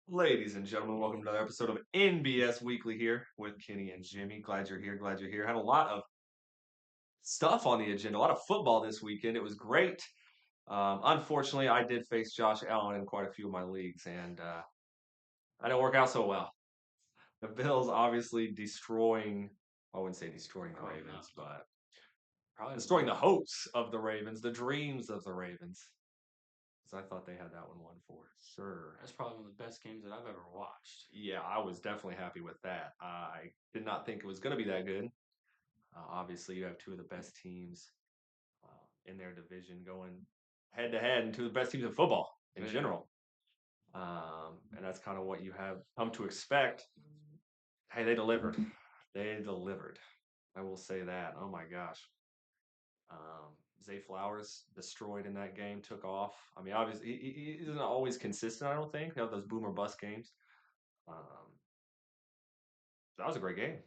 Ladies and gentlemen, welcome to another episode of NBS Weekly here with Kenny and Jimmy. Glad you're here. Glad you're here. Had a lot of stuff on the agenda, a lot of football this weekend. It was great. Unfortunately, I did face Josh Allen in quite a few of my leagues, and I didn't work out so well. The Bills obviously destroying, I wouldn't say destroying the Oh no, Ravens, but probably destroying the hopes of the Ravens, the dreams of the Ravens. Because I thought they had that one won for sure. that's probably one of the best games that I've ever watched. Yeah, I was definitely happy with that. I did not think it was going to be that good. Obviously, you have two of the best teams in their division going head to head, and two of the best teams in football in Yeah. general. And that's kind of what you have come to expect. Hey, they delivered. They delivered. I will say that. Oh my gosh. Zay Flowers destroyed in that game, took off. I mean, obviously, he isn't always consistent, I don't think. They have those boomer bust games. Um, that was a great game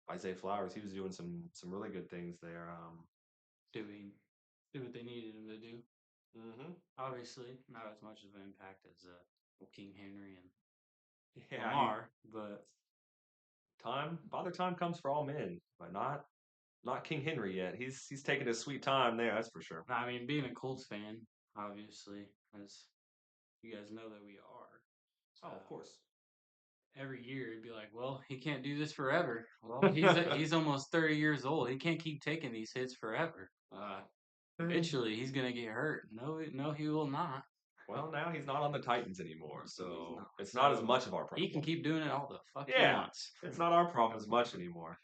by Zay Flowers. He was doing some really good things there. Doing do what they needed him to do. Mhm. Obviously, not as much of an impact as King Henry and Yeah, Lamar, but Father time comes for all men, but not King Henry yet. He's taking his sweet time there, that's for sure. I mean, being a Colts fan, obviously, as you guys know that we are, Oh, of course. every year it'd be like, well, he can't do this forever. Well, he's almost 30 years old. He can't keep taking these hits forever. Eventually, he's gonna get hurt. No, no, he will not. Well, now he's not on the Titans anymore, He's so not. it's not as So much of our he can problem. keep doing it all the fuck he Yeah, wants. it's not our problem as much anymore.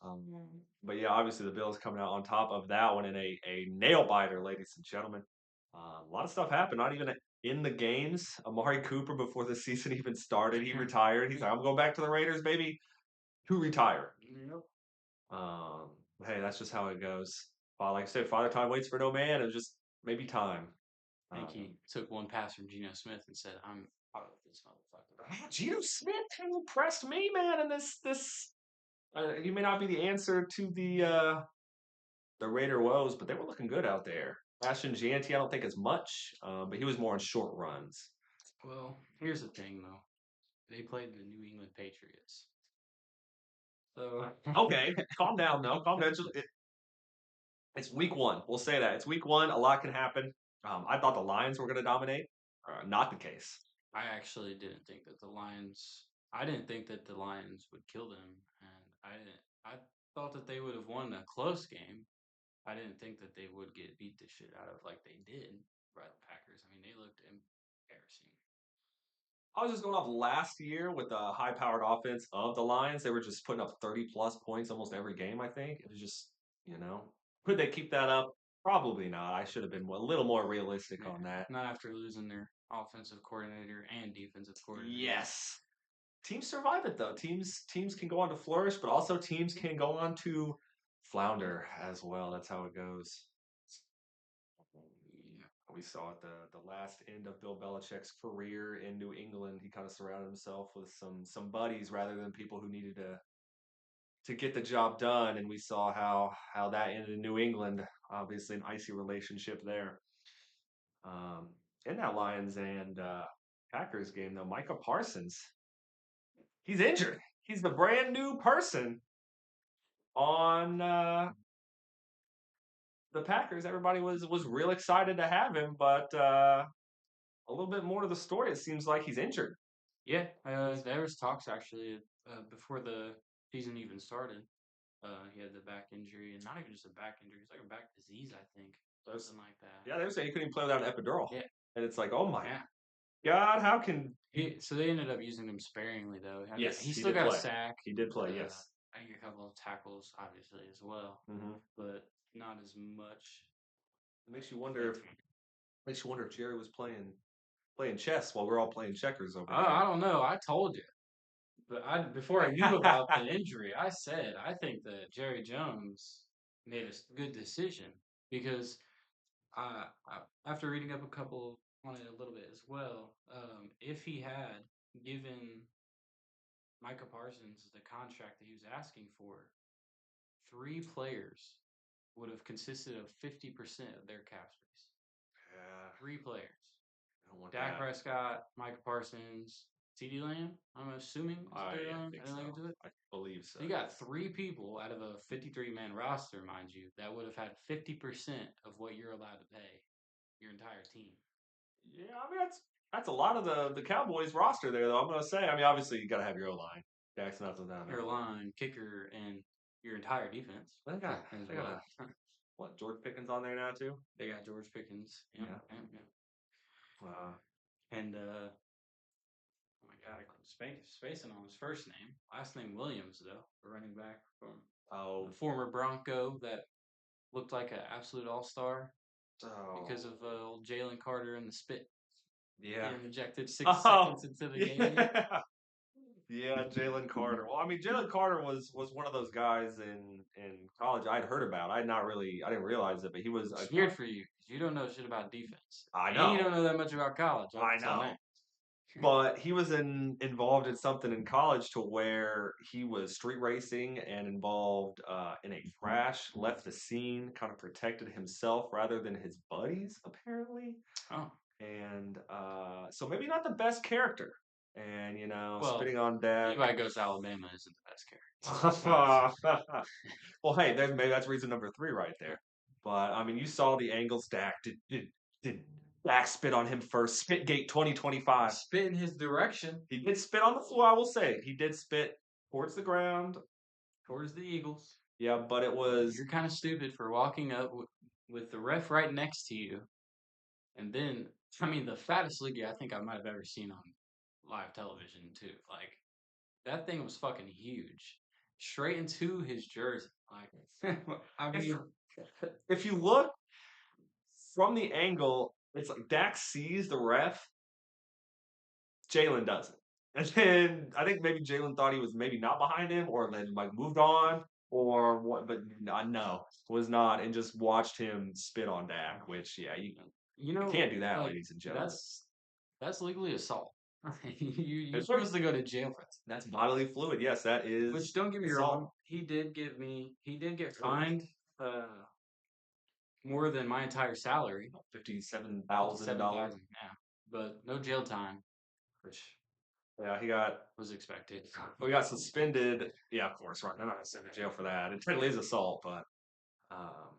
Um, but yeah, obviously the Bills coming out on top of that one in a nail biter, ladies and gentlemen. A lot of stuff happened, not even in the games. Amari Cooper, before the season even started, he retired. He's like, I'm going back to the Raiders, baby, to retire. Yep. Um, hey, that's just how it goes. Like I said, Father Time waits for no man. It was just maybe time. I think Um, he took one pass from Geno Smith and said, "I'm out of this motherfucker." Geno Smith has impressed me, man. And this, he may not be the answer to the Raider woes, but they were looking good out there. Ashton Janty, I don't think as much, but he was more on short runs. Well, here's the thing, though. They played the New England Patriots, so Okay, calm down, no, calm down. It's week one. We'll say that it's week one. A lot can happen. I thought the Lions were going to dominate. Not the case. I actually didn't think that the Lions. I didn't think that the Lions would kill them, and I didn't. I thought that they would have won a close game. I didn't think that they would get beat the shit out of like they did by the Packers. I mean, they looked embarrassing. I was just going off last year with the high-powered offense of the Lions. They were just putting up 30 plus points almost every game. I think it was just could they keep that up? Probably not. I should have been a little more realistic Yeah, on that. not after losing their offensive coordinator and defensive coordinator. Yes, teams survive it though. Teams can go on to flourish, but also teams can go on to flounder as well. That's how it goes. We saw at the last end of Bill Belichick's career in New England, he kind of surrounded himself with some buddies rather than people who needed to get the job done. And we saw how that ended in New England. Obviously, an icy relationship there. Um, in that Lions and Packers game, though, Micah Parsons, he's injured. He's the brand new person on the Packers. Everybody was real excited to have him, but a little bit more to the story. It seems like he's injured. Yeah, there was talks actually before the season even started. He had the back injury, and not even just a back injury; it's like a back disease, I think, something like that. Yeah, they were saying he couldn't even play without an epidural, Yeah, and it's like, oh my yeah. God, how can you? So they ended up using him sparingly, though. I mean, Yes, he he still did got a play. sack. He did play. Uh, Yes. I think a couple of tackles, obviously, as well, Mm-hmm. but not as much. It makes you wonder if Jerry was playing chess while we're all playing checkers over I here. don't know. I told you. But before I knew about the injury, I said I think that Jerry Jones made a good decision because after reading up a couple on it a little bit as well, if he had given Micah Parsons the contract that he was asking for, three players would have consisted of 50% of their cap space. Yeah, Three players: I don't want Dak that. Prescott, Micah Parsons, CeeDee Lamb, I'm assuming is what I they're think adding so. to it. I believe so. So you got three people out of a 53-man roster, mind you, that would have had 50% of what you're allowed to pay your entire team. Yeah, I mean that's a lot of the Cowboys roster there, though. I'm gonna say. I mean, obviously you got to have your O line. That's nothing down Your there. line, kicker, and your entire defense They got as they got well. a what George Pickens on there now too. They got George Pickens. Yep, Yeah. yep, yep. Uh, And oh my God, I'm spacing on his first name. Last name Williams, though, a running back from oh the former Bronco that looked like an absolute all-star because oh of old Jalen Carter and the spit he yeah. injected 6 seconds Oh into the game. yeah. Yeah, Jalen Carter. Well, I mean, Jalen Carter was one of those guys in college I'd heard about. I didn't realize it, but he was a It's guy. weird for you because you don't know shit about defense, I and you know, don't know that much about college up I until now. know. But he was involved in something in college to where he was street racing and involved in a crash, left the scene, kind of protected himself rather than his buddies, apparently. Oh, And so maybe not the best character. And well, spitting on Dak. Levi Goes to Alabama isn't the best character. Well, hey, maybe that's reason number three right there. But I mean, you saw the angles. Dak did Dak spit on him first? Spitgate 2025. Spit in his direction He did spit on the floor. I will say he did spit towards the ground. towards the Eagles. Yeah, but it was You're kind of stupid for walking up with the ref right next to you. And then, I mean, the fattest loogie I think I might have ever seen on live television, too. Like, that thing was fucking huge. Straight into his jersey. Like, I if mean, if you look from the angle, it's like Dak sees the ref, Jalen doesn't. And then I think maybe Jalen thought he was maybe not behind him or then like moved on or what, but no, was not, and just watched him spit on Dak, which, yeah, you you know, can't do that, like, ladies and gentlemen. that's legally assault. You're It's like, supposed to go to jail for that. that's bodily fluid. Yes, that Which is don't get me assault. wrong, he did get Oh, fined uh more than my entire salary, $57,000, 57,000. Yeah, but no jail time, which yeah, he got was expected. we got suspended. Yeah, of course, right. They're not gonna send to jail for that. It technically is assault, but um,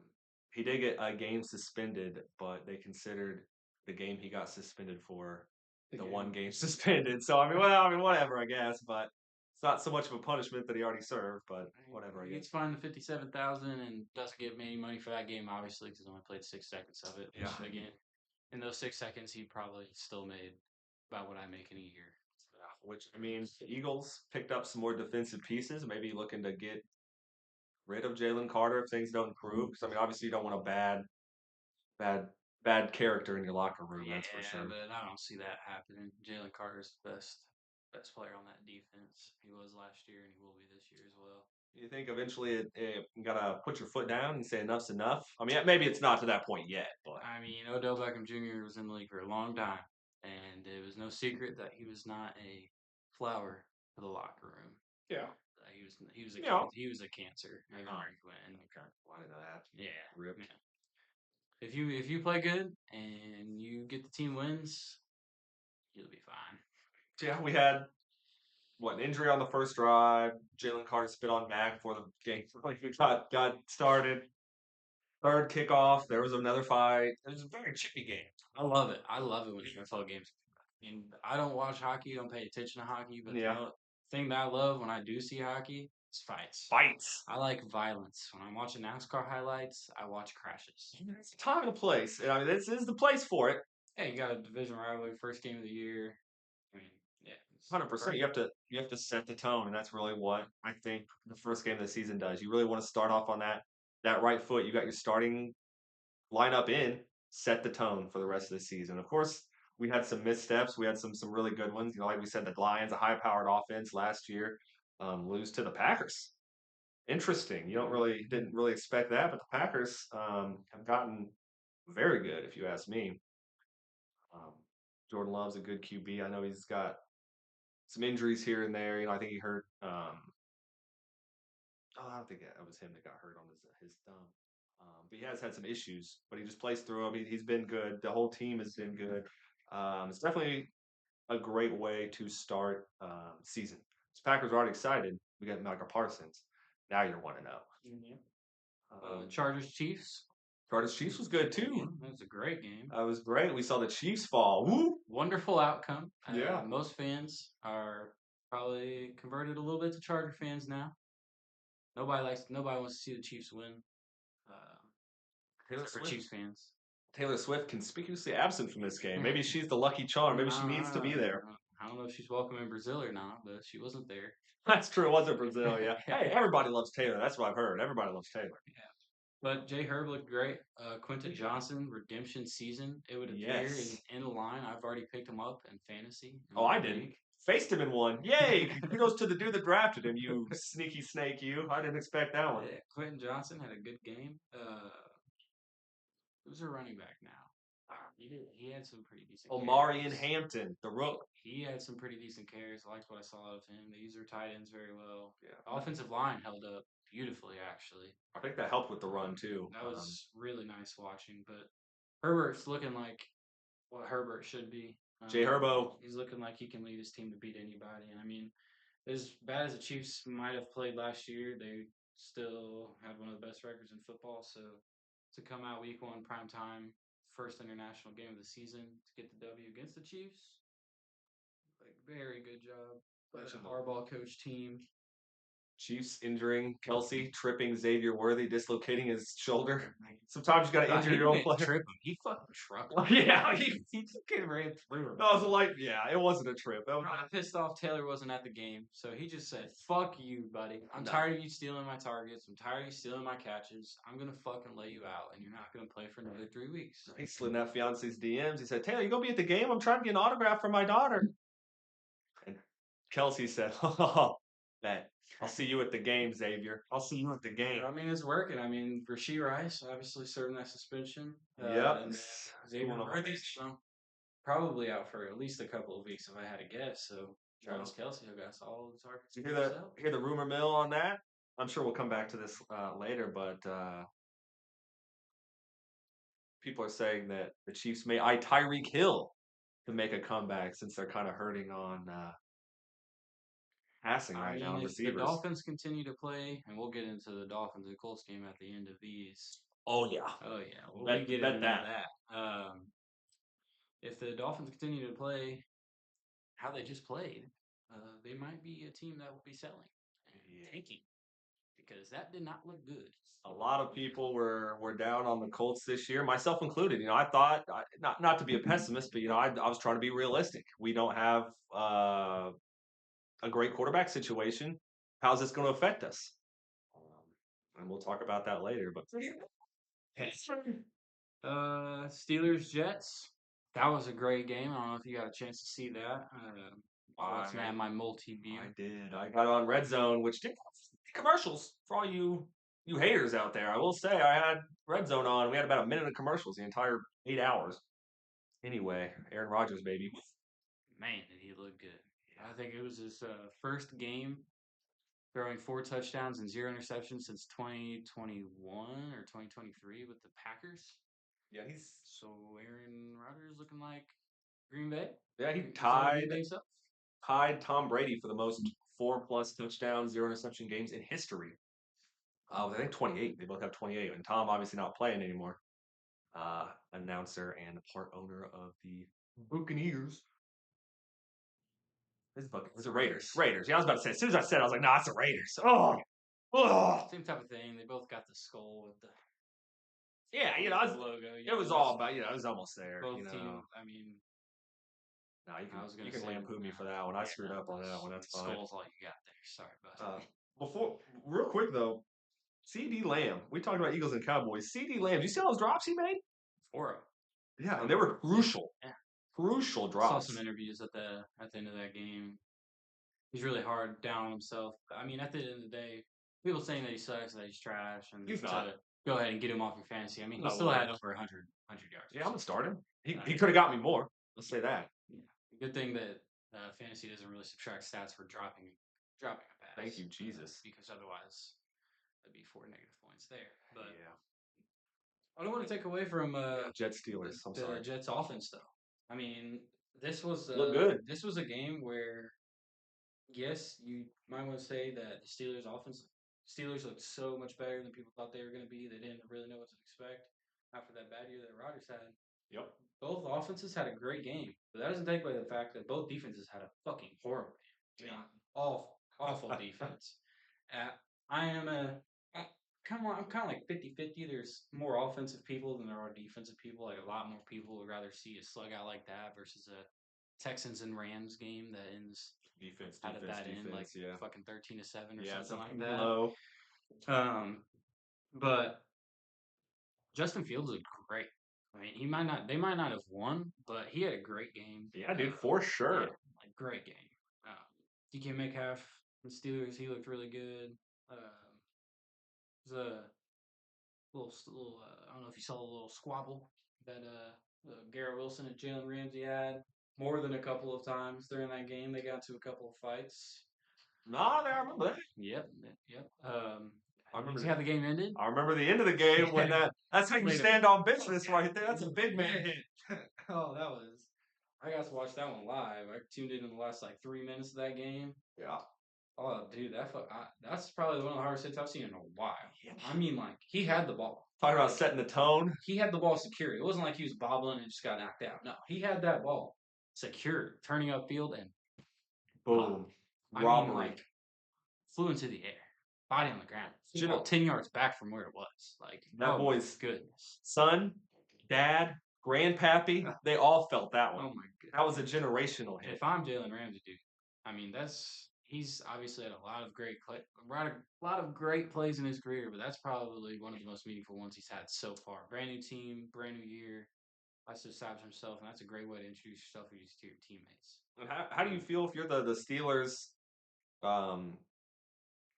he did get a game suspended, but they considered the game he got suspended for the one game suspended. So I mean, well, I mean, whatever, I guess. But it's not so much of a punishment that he already served, but whatever, I He guess. gets fined 57,000 and doesn't get me any money for that game, obviously, because I only played 6 seconds of it. Yeah. Which again, in those 6 seconds, he probably still made about what I make in a year. Yeah, which I mean, the Eagles picked up some more defensive pieces, maybe looking to get rid of Jalen Carter if things don't improve. Because I mean, obviously, you don't want a bad, bad character in your locker room. That's for Yeah, sure. but I don't see that happening. Jalen Carter's the best player on that defense. He was last year, and he will be this year as well. You think eventually you gotta put your foot down and say enough's enough? I mean, maybe it's not to that point yet, but I mean, Odell Beckham Jr. was in the league for a long time, and it was no secret that he was not a flower for the locker room. yeah, He he was a cancer everywhere he went. okay, why did that? Yeah, Rip. yeah. If you play good and you get the team wins, you'll be fine. Yeah, we had what an injury on the first drive. Jalen Carter spit on Mac before the game like we got started. Third kickoff, there was another fight. It was a very chippy game. I love it. I love it when NFL games. And I don't watch hockey, don't pay attention to hockey, but Yeah, the thing that I love when I do see hockey is fights. fights. I like violence. When I'm watching NASCAR highlights, I watch crashes. It's a time and a place. And I mean, this is the place for it. Hey, you got a division rivalry, first game of the year. I mean, yeah, 100%. You have to set the tone, and that's really what I think the first game of the season does. You really want to start off on that right foot. You got your starting lineup in, set the tone for the rest of the season. Of course, we had some missteps. We had some really good ones. Like we said, the Lions, a high-powered offense last year, lose to the Packers. Interesting. You didn't really expect that, but the Packers have gotten very good, if you ask me. Um, Jordan Love's a good QB. I know he's got some injuries here and there. I think he hurt. Oh, I don't think it was him that got hurt on his thumb. But he has had some issues, but he just plays through them. He's been good. The whole team has been good. It's definitely a great way to start season. So Packers are already excited. We got Micah Parsons. Now you're 1-0. Mhm. Um, Chargers Chiefs. Chargers Chiefs was good Yeah, too. that was a great game. That was great. We saw the Chiefs fall. Woo! Wonderful outcome. Yeah. Most fans are probably converted a little bit to Charger fans now. Nobody wants to see the Chiefs win. Uh, Taylor except for Swift. Chiefs fans. Taylor Swift conspicuously absent from this game. Maybe she's the lucky charm. Maybe she needs to be there. I don't know if she's welcome in Brazil or not, but she wasn't there. That's true. It wasn't Brazil. Yeah. Yeah. Hey, everybody loves Taylor. That's what I've heard. Everybody loves Taylor. But Jay Herb looked great. Quentin Johnson redemption season. It would appear Yes. in the line. I've already picked him up in fantasy in Oh, I one didn't. league. Faced him in one. Yay! Kudos to the dude that drafted him. You sneaky snake. You. I didn't expect that one. Yeah, Quentin Johnson had a good game. Who's a running back now? He had some pretty decent Omarion carries. Hampton, the rook. He had some pretty decent carries. I liked what I saw of him. They use their tight ends very well. Yeah. Offensive line held up beautifully, actually. I think that helped with the run too. That was really nice watching. But Herbert's looking like what Herbert should be. Jay Herbo. He's looking like he can lead his team to beat anybody. And I mean, as bad as the Chiefs might have played last year, they still had one of the best records in football. So to come out week one, prime time, first international game of the season to get the W against the Chiefs, like very good job by the Harbaugh coach team. Chiefs injuring Kelsey, tripping Xavier Worthy, dislocating his shoulder. Sometimes you got to injure He your own didn't player. trip him. He fucking trucked him. Well, yeah, He just came right through him. that was a light. Yeah, it wasn't a trip. That was, I'm pissed off Taylor wasn't at the game, so he just said, "Fuck you, buddy. I'm No. tired of you stealing my targets. I'm tired of you stealing my catches. I'm gonna fucking lay you out, and you're not gonna play for another 3 weeks." he slid in that fiance's DMs. He said, "Taylor, you gonna be at the game? I'm trying to get an autograph for my daughter." And Kelsey said, "Oh, bet. I'll see you at the game, Xavier. I'll see you at the game." I mean, it's working. I mean, Rasheed Rice obviously serving that suspension. Yep. And Xavier Worthy's probably out for at least a couple of weeks if I had to guess. So Travis Kelsey will got all the targets. You hear the rumor mill on that? I'm sure we'll come back to this later, but people are saying that the Chiefs may eye Tyreek Hill to make a comeback since they're kind of hurting on passing right now on if the receivers. Dolphins continue to play, and we'll get into the Dolphins and Colts game at the end of these. Oh yeah. We'll get bet into that. If the Dolphins continue to play how they just played, they might be a team that will be selling and tanking because that did not look good. A lot of people were down on the Colts this year, myself included. I thought not to be a pessimist, but I was trying to be realistic. We don't have a great quarterback situation. How's this going to affect us? And we'll talk about that later. But Steelers Jets. That was a great game. I don't know if you got a chance to see that. Watching that in my multi-view. I did. I got on Red Zone, which did commercials for all you haters out there. I will say I had Red Zone on. We had about a minute of commercials the entire 8 hours. Anyway, Aaron Rodgers, baby. Man, did he look good. I think it was his first game throwing 4 touchdowns and 0 interceptions since 2021 or 2023 with the Packers. Yeah, so Aaron Rodgers looking like Green Bay. Yeah, he tied Tom Brady for the most 4+ touchdowns, 0 interception games in history. I think 28. They both have 28, and Tom obviously not playing anymore. Announcer and part owner of the Buccaneers. It's the Raiders. Raiders. Yeah, I was about to say. As soon as I said it, I was like, "Nah, it's the Raiders." Oh. Same type of thing. They both got the skull with the. Yeah, the logo. It was all about. It was almost there. Both teams. I mean. No, you can lampoon me for that one. I screwed up on that one. That's fine. Skull's all you got there. Sorry about that. Real quick though, CD Lamb. We talked about Eagles and Cowboys. CD Lamb. Do you see all those drops he made? 4. Yeah, and they were crucial. Yeah. Crucial drops. I saw some interviews at the end of that game. He's really hard down on himself. I mean, at the end of the day, people saying that he sucks, that he's trash, and he's not. Go ahead and get him off your fantasy. I mean, he still had over 100 yards. Yeah, I'm gonna start him. He could have got me more. Let's say that. Yeah. Good thing that fantasy doesn't really subtract stats for dropping a pass. Thank you, Jesus. Because otherwise, that'd be 4 negative points there. But yeah. I don't want to take away from Jets Steelers. I'm sorry. Jets offense though. I mean, This was Look good. this was a game where yes, you might want to say that the Steelers looked so much better than people thought they were going to be. They didn't really know what to expect after that bad year that Rodgers had. Yep. Both offenses had a great game, but that doesn't take away the fact that both defenses had a fucking horrible game. I mean, awful, awful defense. Uh, I am a I- I'm kind of like 50-50. There's more offensive people than there are defensive people. Like a lot more people would rather see a slug out like that versus a Texans and Rams game that ends Defense, how did defense, that end? Like defense. Yeah. fucking 13-7 or Yeah. something like Something that. low. Um, but Justin Fields looked great. I mean, they might not have won, but he had a great game. Yeah, dude, for Yeah, sure. like great game. DK Metcalf, the Steelers, he looked really good. There's a little I don't know if you saw a little squabble that Garrett Wilson and Jalen Ramsey had more than a couple of times during that game. They got into a couple of fights. No, I remember that. Yep, yep. I You remember see that. how the game ended? I remember the end of the game when that's how you Played a stand on business right there. That's a big man hit. oh, that was. I got to watch that one live. I tuned in the last like 3 minutes of that game. Yeah. Oh, dude, that's probably one of the hardest hits I've seen in a while. Yeah. I mean, like he had the ball. Talking about Like, setting the tone. he had the ball secured. It wasn't like he was bobbling and just got knocked out. No, he had that ball secured, turning upfield and pop. Boom. I mean, Robbery. like flew into the air, body on the ground, You know, 10 yards back from where it was. Like, that oh my boy's goodness. son, dad, grandpappy, they all felt that one. Oh my goodness. That was a generational hit. If I'm Jalen Ramsey, dude, I mean he's obviously had a lot of great plays in his career, but that's probably one of the most meaningful ones he's had so far. Brand new team, brand new year. Likes to establish himself, and that's a great way to introduce yourself to your teammates. And how do you feel if you're the Steelers um,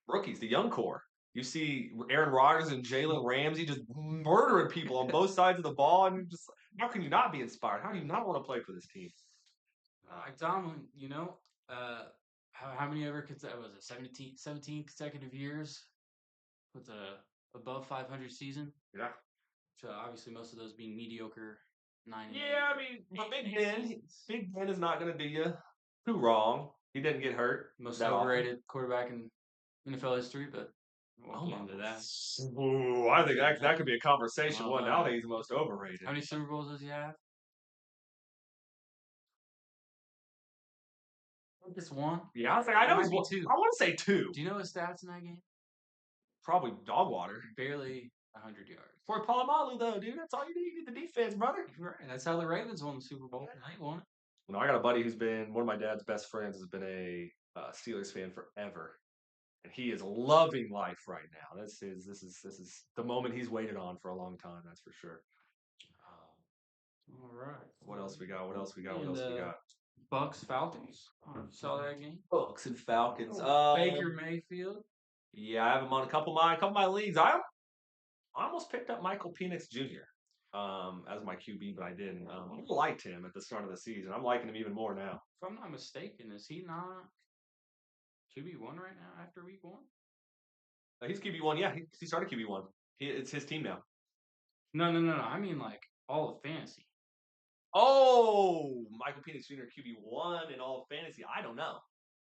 rookies, the young core? You see Aaron Rodgers and Jalen Ramsey just murdering people on both sides of the ball, and just how can you not be inspired? How do you not want to play for this team? Like Tomlin, how many ever was it 17 consecutive years with a above 500 season? Yeah. So obviously most of those being mediocre 9 and Yeah, I mean, but Big Ben is not going to do you too wrong. He didn't get hurt most that often. overrated quarterback in NFL history, but we won't Oh get my. into that. Ooh, I think that could be a conversation. Well, One nowadays, the most overrated. how many Super Bowls does he have? Just one. Yeah, I was like, I know Might he's be one. two. I want to say two. Do you know his stats in that game? Probably dog water. Barely 100 yards. For Palomalu, though, dude, that's all you need. You need the defense, brother. Right. That's how the Ravens won the Super Bowl. They won it. You know, I got a buddy who's been one of my dad's best friends. Has been a Steelers fan forever, and he is loving life right now. This is the moment he's waited on for a long time. That's for sure. All right. What else we got? What else we got? What And else we got? Bucks Falcons. Saw that game. Bucks and Falcons. Baker Mayfield. Yeah, I have him on a couple of my leagues. I almost picked up Michael Penix Jr. As my QB, but I didn't. I liked him at the start of the season. I'm liking him even more now. If I'm not mistaken, is he not QB1 right now after week 1? He's QB1. Yeah, he started QB1. It's his team now. No. I mean like all of fantasy. Oh, Michael Penix Jr. QB1 in all of fantasy. I don't know.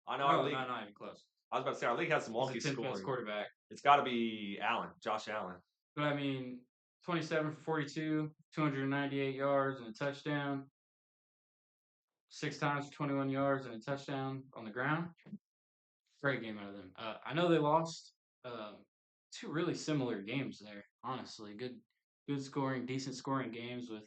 I know our league. No, not even close. I was about to say our league has some wonky He's a 10th scoring. best quarterback. It's got to be Josh Allen. But I mean, 27 for 42, 298 yards and a touchdown. 6 times for 21 yards and a touchdown on the ground. Great game out of them. I know they lost. Two really similar games there. Honestly, good scoring, decent scoring games with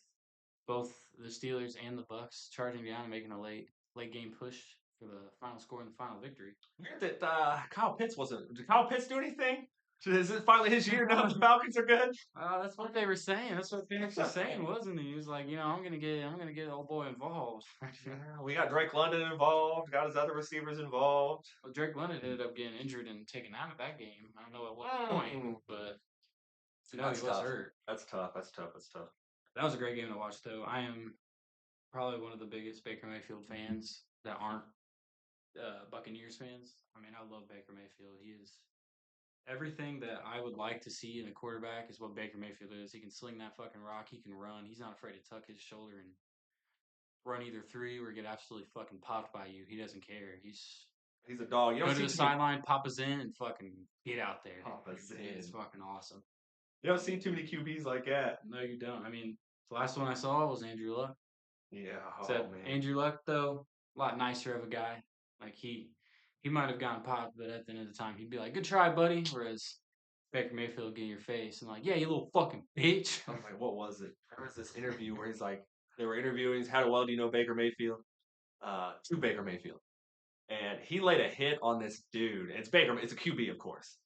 both the Steelers and the Bucks charging down and making a late game push for the final score and the final victory. Weird that Kyle Pitts wasn't. Did Kyle Pitts do anything? Is it finally his year now? The Falcons are good. That's what they were saying. That's what Phoenix was saying, wasn't he? He was like, I'm gonna get old boy involved. We got Drake London involved. Got his other receivers involved. Well, Drake London ended up getting injured and taken out of that game. I don't know at what point, but no, he was hurt. That's tough. That was a great game to watch, though. I am probably one of the biggest Baker Mayfield fans that aren't Buccaneers fans. I mean, I love Baker Mayfield. He is everything that I would like to see in a quarterback is what Baker Mayfield is. He can sling that fucking rock. He can run. He's not afraid to tuck his shoulder and run either three or get absolutely fucking popped by you. He doesn't care. He's a dog. You don't Go to see the too many sideline, pop us in, and fucking get out there. Papas It's in. fucking awesome. You don't see too many QBs like that. No, you don't. I mean, the last one I saw was Andrew Luck. Yeah. Oh Except man. Andrew Luck, though, a lot nicer of a guy. Like he might have gotten popped, but at the end of the time, he'd be like, "Good try, buddy." Whereas Baker Mayfield get in your face and like, "Yeah, you little fucking bitch." I was like, what was it? There was this interview where he's like, they were interviewing, how well do you know Baker Mayfield? To Baker Mayfield. And he laid a hit on this dude. It's Baker, it's a QB, of course.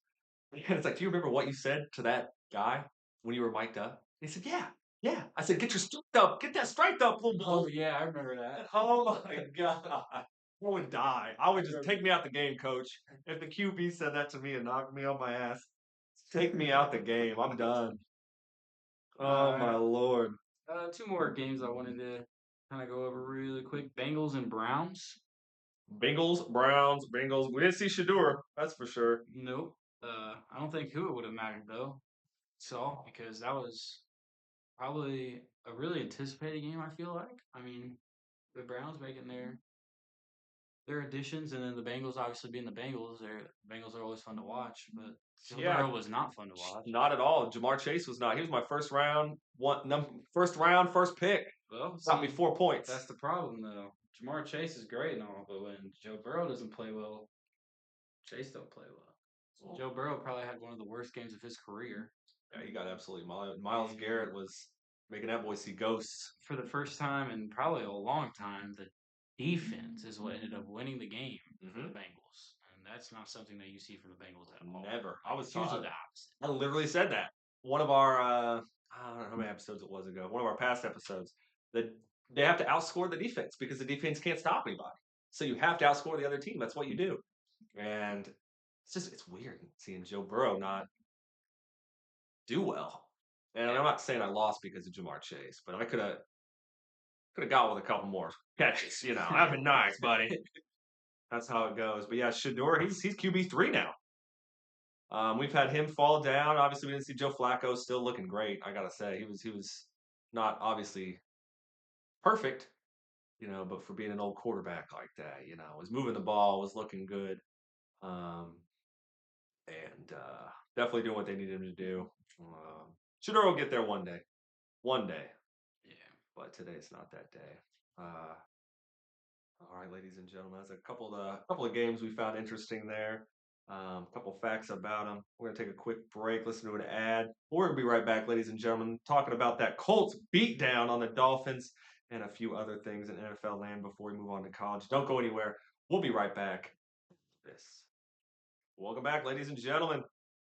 And it's like, do you remember what you said to that guy when you were mic'd up? And he said, yeah, yeah. I said, get your strength up, get that strength up, little Oh boy. yeah, I remember that. Oh my God. I would die. I would just take me out the game, coach. If the QB said that to me and knocked me on my ass, take me out the game. I'm done. All Oh my right. Lord. Two more games I wanted to kind of go over really quick. Bengals and Browns. Bengals, Browns, Bengals. We didn't see Shador, that's for sure. Nope. I don't think who it would have mattered though. So because that was probably a really anticipated game. I feel like. I mean, the Browns making their additions, and then the Bengals obviously being the Bengals. The Bengals are always fun to watch, but Joe Yeah, Burrow was not fun to watch. not at all. Jamar Chase was not. He was my first round, first pick. Well, Got me see, 4 points. that's the problem though. Jamar Chase is great and all, but when Joe Burrow doesn't play well, Chase don't play well. Joe Burrow probably had one of the worst games of his career. Yeah, he got absolutely Miles And Garrett was making that boy see ghosts. for the first time in probably a long time, the defense is what ended up winning the game for the Hmm. Bengals. And that's not something that you see from the Bengals at all. Never. I Like, was it's usually taught. the opposite. I literally said that. One of our I don't know how many episodes it was ago. One of our past episodes that they have to outscore the defense because the defense can't stop anybody. So you have to outscore the other team. That's what you do. And it's weird seeing Joe Burrow not do well. And Yeah. I'm not saying I lost because of Jamar Chase, but I could have got with a couple more catches. That'd been nice, buddy. That's how it goes. But yeah, Shador, he's QB3 now. We've had him fall down. Obviously, we didn't see Joe Flacco still looking great. I gotta say, he was not obviously perfect, but for being an old quarterback like that, was moving the ball, was looking good, um, and definitely doing what they needed him to do. Shador will get there one day, Yeah. but today's not that day. Uh, All right, ladies and gentlemen, that's a couple of games we found interesting there. A couple of facts about them. We're gonna take a quick break, listen to an ad. We're gonna be right back, ladies and gentlemen, talking about that Colts beatdown on the Dolphins and a few other things in NFL land before we move on to college. Don't go anywhere. We'll be right back. This. Welcome back, ladies and gentlemen.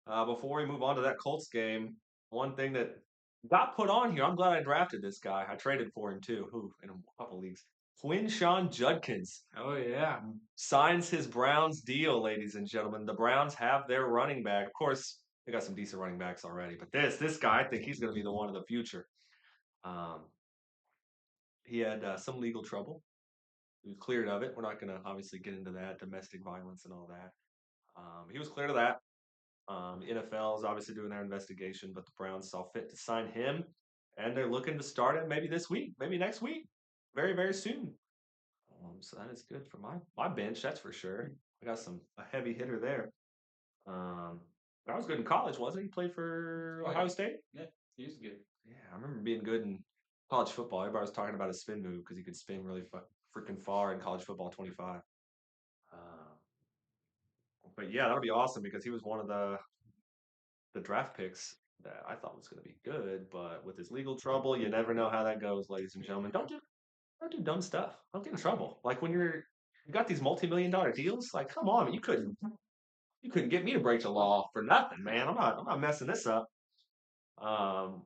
Before we move on to that Colts game, one thing that got put on here, I'm glad I drafted this guy. I traded for him too, in a couple leagues. Quinshon Judkins Oh yeah. signs his Browns deal, ladies and gentlemen. The Browns have their running back. Of course, they got some decent running backs already, but this guy, I think he's going to be the one of the future. Um, he had some legal trouble. He was cleared of it. We're not going to obviously get into that, domestic violence and all that. He was cleared of that. The NFL is obviously doing their investigation, but the Browns saw fit to sign him, and they're looking to start him maybe this week, maybe next week, very very soon. So that is good for my bench, that's for sure. I got a heavy hitter there. Um, I was good in college, wasn't he? He played for Oh Ohio yeah. State. Yeah. He's good. Yeah, I remember being good in college football. Everybody was talking about his spin move because he could spin really freaking far in college football 25. Uh, but yeah, that'll be awesome because he was one of the draft picks that I thought was going to be good. But with his legal trouble, you never know how that goes, ladies and gentlemen. Don't do dumb stuff. Don't get in trouble. Like when you got these multi-million-dollar deals. Like, come on, you couldn't get me to break the law for nothing, man. I'm not messing this up. Um,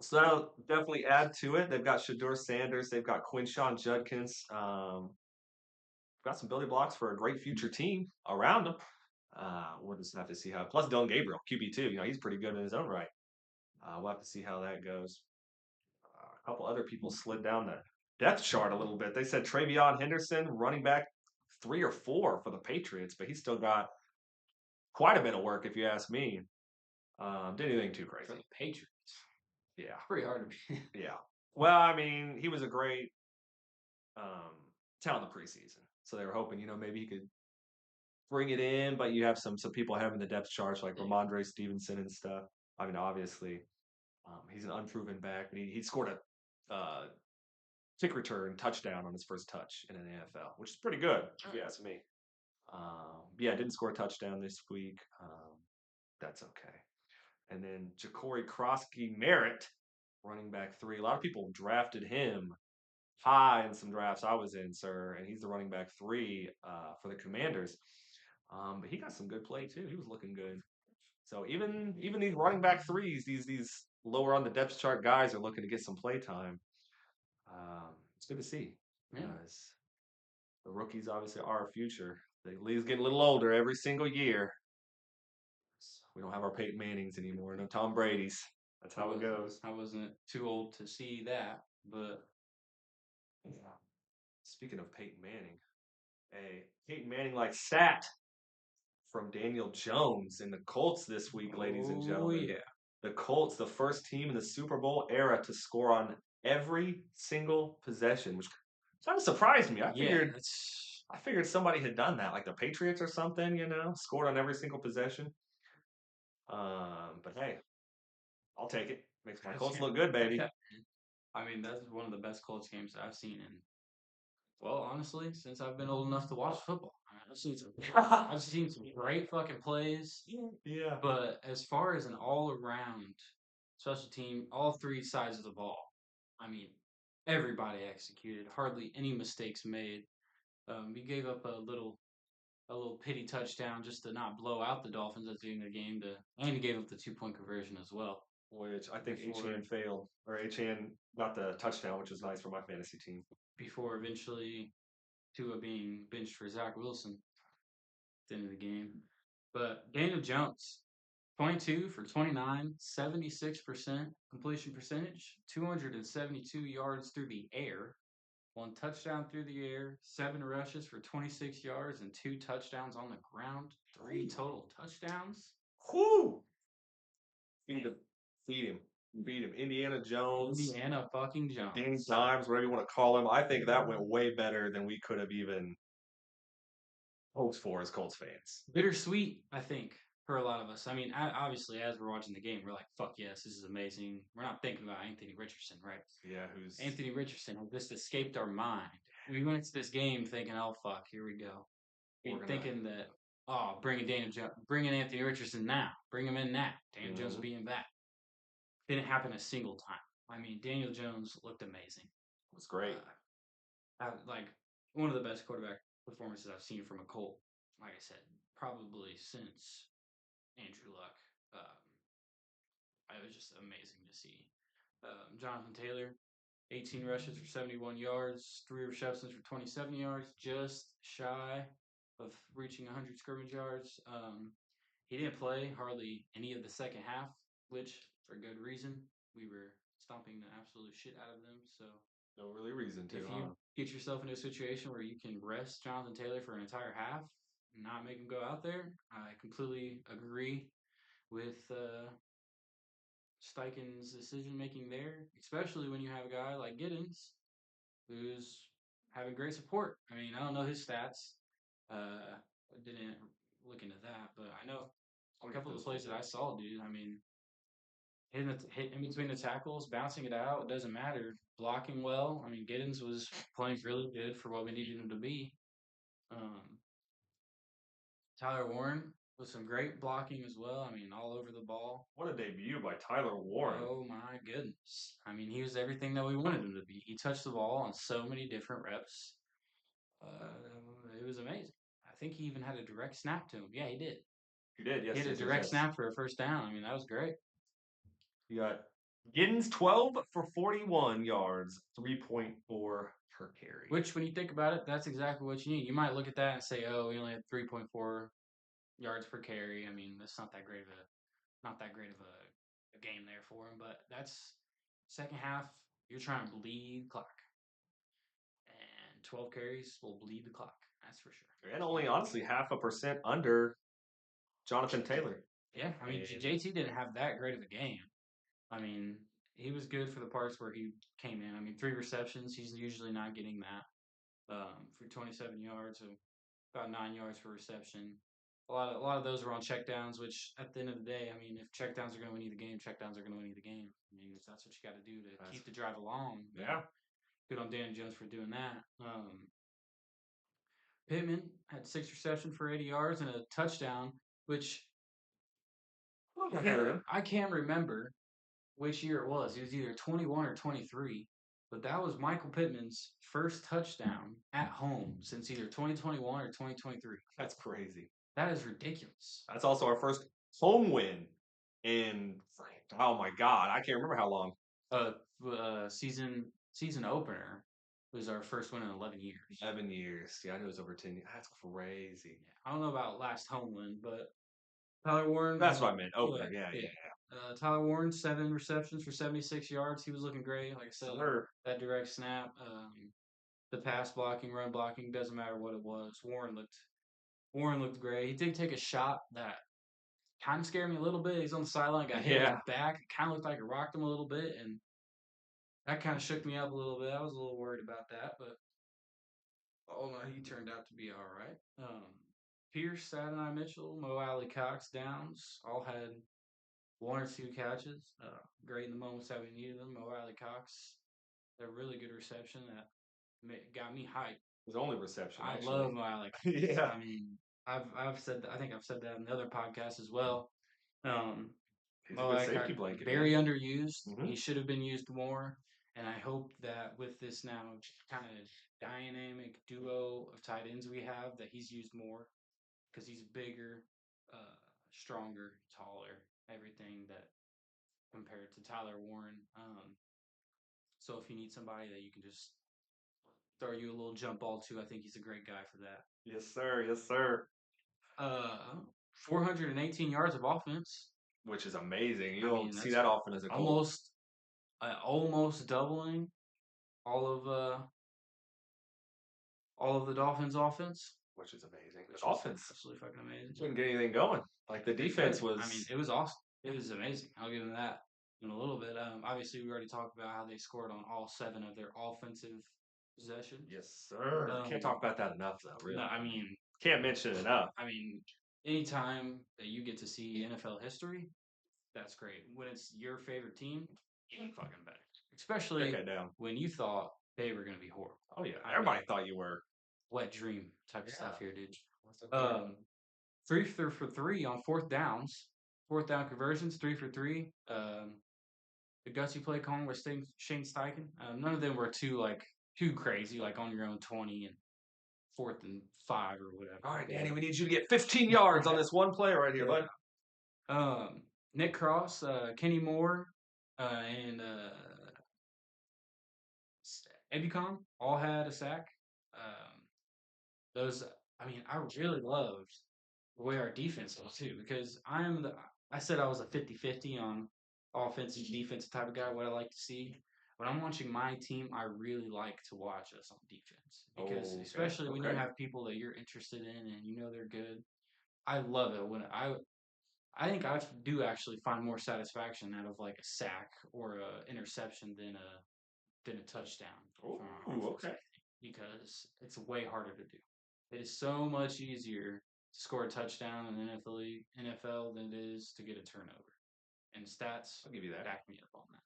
so that'll definitely add to it. They've got Shador Sanders. They've got Quinshon Judkins. Got some building blocks for a great future team around them. We'll just have to see how. Plus, Dylan Gabriel, QB2. He's pretty good in his own right. We'll have to see how that goes. A couple other people slid down the depth chart a little bit. They said Travion Henderson, running back 3 or 4 for the Patriots, but he's still got quite a bit of work, if you ask me. Didn't anything too For crazy. the Patriots. Yeah, Pretty hard to be. yeah. Well, I mean, he was a great talent in the preseason. So they were hoping, maybe he could bring it in, but you have some people having the depth charts like Yeah. Ramondre Stevenson and stuff. I mean, obviously, he's an unproven back, but he scored a kick return touchdown on his first touch in an NFL, which is pretty good if you ask me. Yeah, didn't score a touchdown this week. That's okay. And then Ja'Cory Krosky Merritt, running back 3. A lot of people drafted him high in some drafts I was in, sir, and he's the running back 3 for the Commanders. But he got some good play too. He was looking good. So even these running back 3s, these lower on the depth chart guys are looking to get some play time. It's good to see Yeah. because the rookies obviously are our future. The league's getting a little older every single year. We don't have our Peyton Mannings anymore, no Tom Brady's. That's how it goes. I wasn't too old to see that, but Yeah. Speaking of Peyton Manning, a Peyton Manning like stat from Daniel Jones in the Colts this week, ladies and oh gentlemen. yeah, The Colts, the first team in the Super Bowl era to score on every single possession, which kind of surprised me. yeah, that's I figured somebody had done that, like the Patriots or something, scored on every single possession. But hey, I'll take it. Makes my that's Colts look good, baby. yeah. I mean, that's one of the best Colts games that I've seen in, well, honestly, since I've been old enough to watch football. I mean, I've seen some great fucking plays, Yeah. but as far as an all around special team, all 3 sides of the ball, I mean, everybody executed, hardly any mistakes made. We gave up a little pity touchdown just to not blow out the Dolphins at the end of the game, and he gave up the 2-point conversion as well. Which I think Before Achan failed, or Achan got the touchdown, which was nice for my fantasy team. before eventually Tua being benched for Zach Wilson at the end of the game. But Daniel Jones, 22 for 29, 76% completion percentage, 272 yards through the air, 1 touchdown through the air, 7 rushes for 26 yards, and 2 touchdowns on the ground. 3 total touchdowns. Whoo! Feed him. Feed him. Feed him. Indiana Jones, Indiana fucking Danny Jones. Dimes, whatever you want to call him. I think that went way better than we could have even hoped for as Colts fans. Bittersweet, I think, for a lot of us. I mean, obviously, as we're watching the game, we're like, fuck yes, this is amazing. We're not thinking about Anthony Richardson, right? Yeah, who's Anthony Richardson has just escaped our mind. We went into this game thinking, oh, fuck, here we go. we're gonna. Thinking that, oh, bring in Anthony Richardson now. Bring him in now. Daniel Jones will Mhm. be in back. Didn't happen a single time. I mean, Daniel Jones looked amazing. It was great. Like one of the best quarterback performances I've seen from a Colt. Like I said, probably since Andrew Luck. It was just amazing to see. Jonathan Taylor, 18 rushes for 71 yards, 3 receptions for 27 yards, just shy of reaching 100 scrimmage yards. He didn't play hardly any of the second half, which for good reason. We were stomping the absolute shit out of them. So No really reason to, if you huh? get yourself into a situation where you can rest Jonathan Taylor for an entire half, not make him go out there, I completely agree with Steichen's decision making there, especially when you have a guy like Giddens who's having great support. I mean, I don't know his stats. I didn't look into that, but I know I'll a get couple of those the plays for that I you. saw, dude. I mean, hit in between the tackles, bouncing it out, it doesn't matter. Blocking well. I mean, Giddens was playing really good for what we needed him to be. Um, Tyler Warren with some great blocking as well. I mean, all over the ball. What a debut by Tyler Warren. Oh my goodness. I mean, he was everything that we wanted him to be. He touched the ball on so many different reps. It was amazing. I think he even had a direct snap to him. Yeah, he did. You did, He yes, had a yes, yes, direct yes. snap for a first down. I mean, that was great. You got Giddens 12 for 41 yards, 3.4 per carry. Which, when you think about it, that's exactly what you need. You might look at that and say, "Oh, we only had 3.4 yards per carry." I mean, that's not that great of a game there for him. But that's second half. You're trying to bleed clock, and 12 carries will bleed the clock. That's for sure. And only honestly 0.5% under Jonathan Taylor. Yeah, I mean, And JT didn't have that great of a game. I mean, he was good for the parts where he came in. I mean, 3 receptions. He's usually not getting that. for 27 yards, so about 9 yards per reception. A lot of those were on checkdowns, which at the end of the day, I mean, if checkdowns are going to win you the game, checkdowns are going to win you the game. I mean, if that's what you got to do to That's, keep the drive along. yeah, Good on Danny Jones for doing that. Pittman had 6 receptions for 80 yards and a touchdown, which I can't remember which year it was. It was either 21 or 23, but that was Michael Pittman's first touchdown at home since either 2021 or 2023. that's crazy. That is ridiculous. That's also our first home win in, oh my God, I can't remember how long. Uh, season opener was our first win in 11 years. 11 years. Yeah, I knew it was over 10 years. That's crazy. Yeah, I don't know about last home win, but Tyler Warren. That's what I meant. Opener. Yeah. Tyler Warren, 7 receptions for 76 yards. He was looking great. Like I said, Sir. that direct snap, the pass blocking, run blocking, doesn't matter what it was. Warren looked great. He did take a shot that kind of scared me a little bit. He's on the sideline, got hit in the back. It kind of looked like it rocked him a little bit, and that kind of shook me up a little bit. I was a little worried about that, but oh no, he turned out to be all right. Pierce, Adonai Mitchell, Mo Alley Cox, Downs all had 1 or 2 catches. Great in the moments that we needed them. Mo Alley Cox, a really good reception that got me hyped. His only reception, I actually. love Mo Alley Cox. Yeah. I mean, I've said that. I think I've said that in other podcasts as well. He's a Mo good Alley safety Cox, blanket, very man. underused. Mhm. He should have been used more. And I hope that with this now kind of dynamic duo of tight ends we have, that he's used more because he's bigger, stronger, taller, everything that compared to Tyler Warren. So if you need somebody that you can just throw you a little jump ball to, I think he's a great guy for that. Yes, sir. Yes, sir. Uh, 418 yards of offense. Which is amazing. You I don't mean, see that's that often as a Colt. almost doubling all of the Dolphins' offense, Which is amazing. which The is offense absolutely fucking amazing. couldn't get anything going. Like the defense was. I mean, it was awesome. It was amazing. I'll give them that in a little bit. Obviously, we already talked about how they scored on all 7 of their offensive possessions. Yes, sir. Can't talk about that enough, though. Really. No, I mean, can't mention it enough. I mean, anytime that you get to see NFL history, that's great. When it's your favorite team, even fucking better. Especially when you thought they were going to be horrible. Oh yeah, everybody thought you were. Wet dream type of stuff here, dude. 3 for 3 on fourth downs. Fourth down conversions, 3 for 3. The gutsy play calling with Shane Steichen. None of them were too crazy, like on your own 20 and 4th and 5 or whatever. All right, Danny, we need you to get 15 yards on this one play right here, bud. Nick Cross, Kenny Moore, and Ebicon all had a sack. I mean, I really loved the way our defense was too, because I said I was a 50-50 on offensive, defensive type of guy, what I like to see. When I'm watching my team, I really like to watch us on defense because especially when you have people that you're interested in and you know they're good. I love it when I think I do actually find more satisfaction out of like a sack or a interception than a touchdown from our offense, because it's way harder to do. It is so much easier to score a touchdown in the NFL than it is to get a turnover. And stats, I'll give you that. Back me up on that.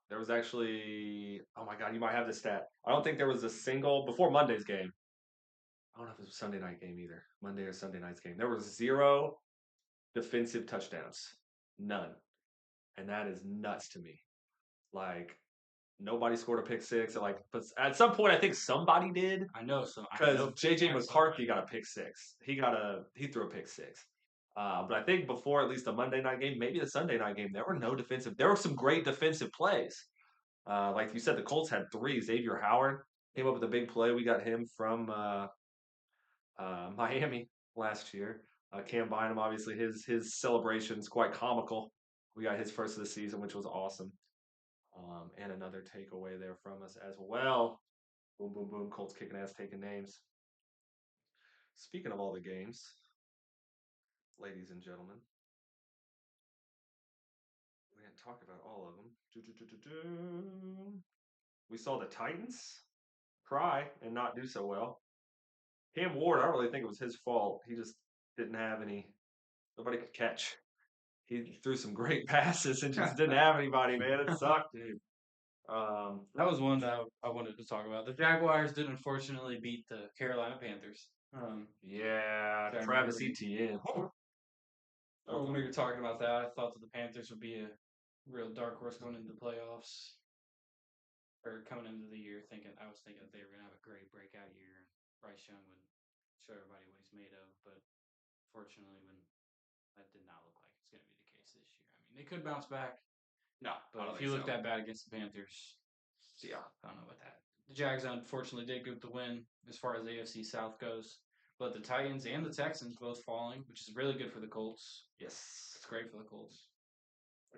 There was actually, oh my God, you might have this stat. I don't think there was a single, before Monday's game, I don't know if it was Sunday night game either, Monday or Sunday night's game. There were 0 defensive touchdowns. None. And that is nuts to me. Like, nobody scored a pick six. But at some point, I think somebody did. I know so. Because J.J. McCarthy got a pick six. He threw a pick six. But I think before at least the Monday night game, maybe the Sunday night game, there were some great defensive plays. Like you said, the Colts had 3. Xavier Howard came up with a big play. We got him from Miami last year. Cam Bynum, obviously, his celebration's quite comical. We got his first of the season, which was awesome. And another takeaway there from us as well. Boom, boom, boom. Colts kicking ass, taking names. Speaking of all the games, ladies and gentlemen, we didn't talk about all of them. We saw the Titans cry and not do so well. Cam Ward, I don't really think it was his fault. He just didn't have any. Nobody could catch. He threw some great passes and just didn't have anybody, man. It sucked, dude. That was one that I wanted to talk about. The Jaguars did unfortunately beat the Carolina Panthers. Yeah, I Travis remember Etienne. when we were talking about that, I thought that the Panthers would be a real dark horse going into the playoffs or coming into the year. I was thinking that they were gonna have a great breakout year and Bryce Young would show everybody what he's made of. But fortunately, when that did not look like it's gonna be the case this year. I mean, they could bounce back, No, I but don't if think you look so. that bad against the Panthers, Yeah. I don't know about that. The Jags unfortunately did get the win as far as AFC South goes, but the Titans and the Texans both falling, which is really good for the Colts. Yes. It's great for the Colts.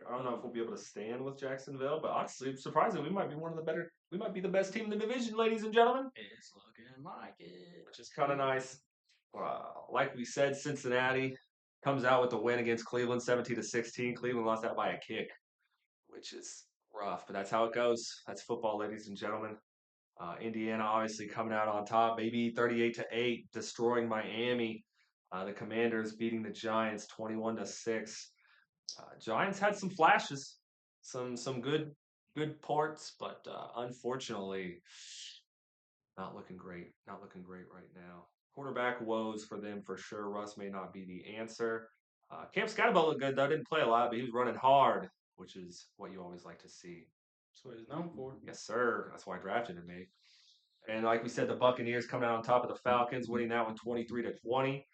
I don't know if we'll be able to stand with Jacksonville, but honestly, surprising, we might be one of the better. We might be the best team in the division, ladies and gentlemen. It's looking like it. Which is kind of nice. Like we said, Cincinnati comes out with the win against Cleveland, 17-16. Cleveland lost that by a kick, which is rough, but that's how it goes. That's football, ladies and gentlemen. Indiana obviously coming out on top, maybe 38-8, destroying Miami. The Commanders beating the Giants 21-6. Giants had some flashes, some good parts, but unfortunately, not looking great. Not looking great right now. Quarterback woes for them for sure. Russ may not be the answer. Cam Scatterbo looked good though. Didn't play a lot, but he was running hard, which is what you always like to see. That's what he's known for. Yes, sir. That's why I drafted him, mate. And like we said, the Buccaneers coming out on top of the Falcons, winning that one 23-20.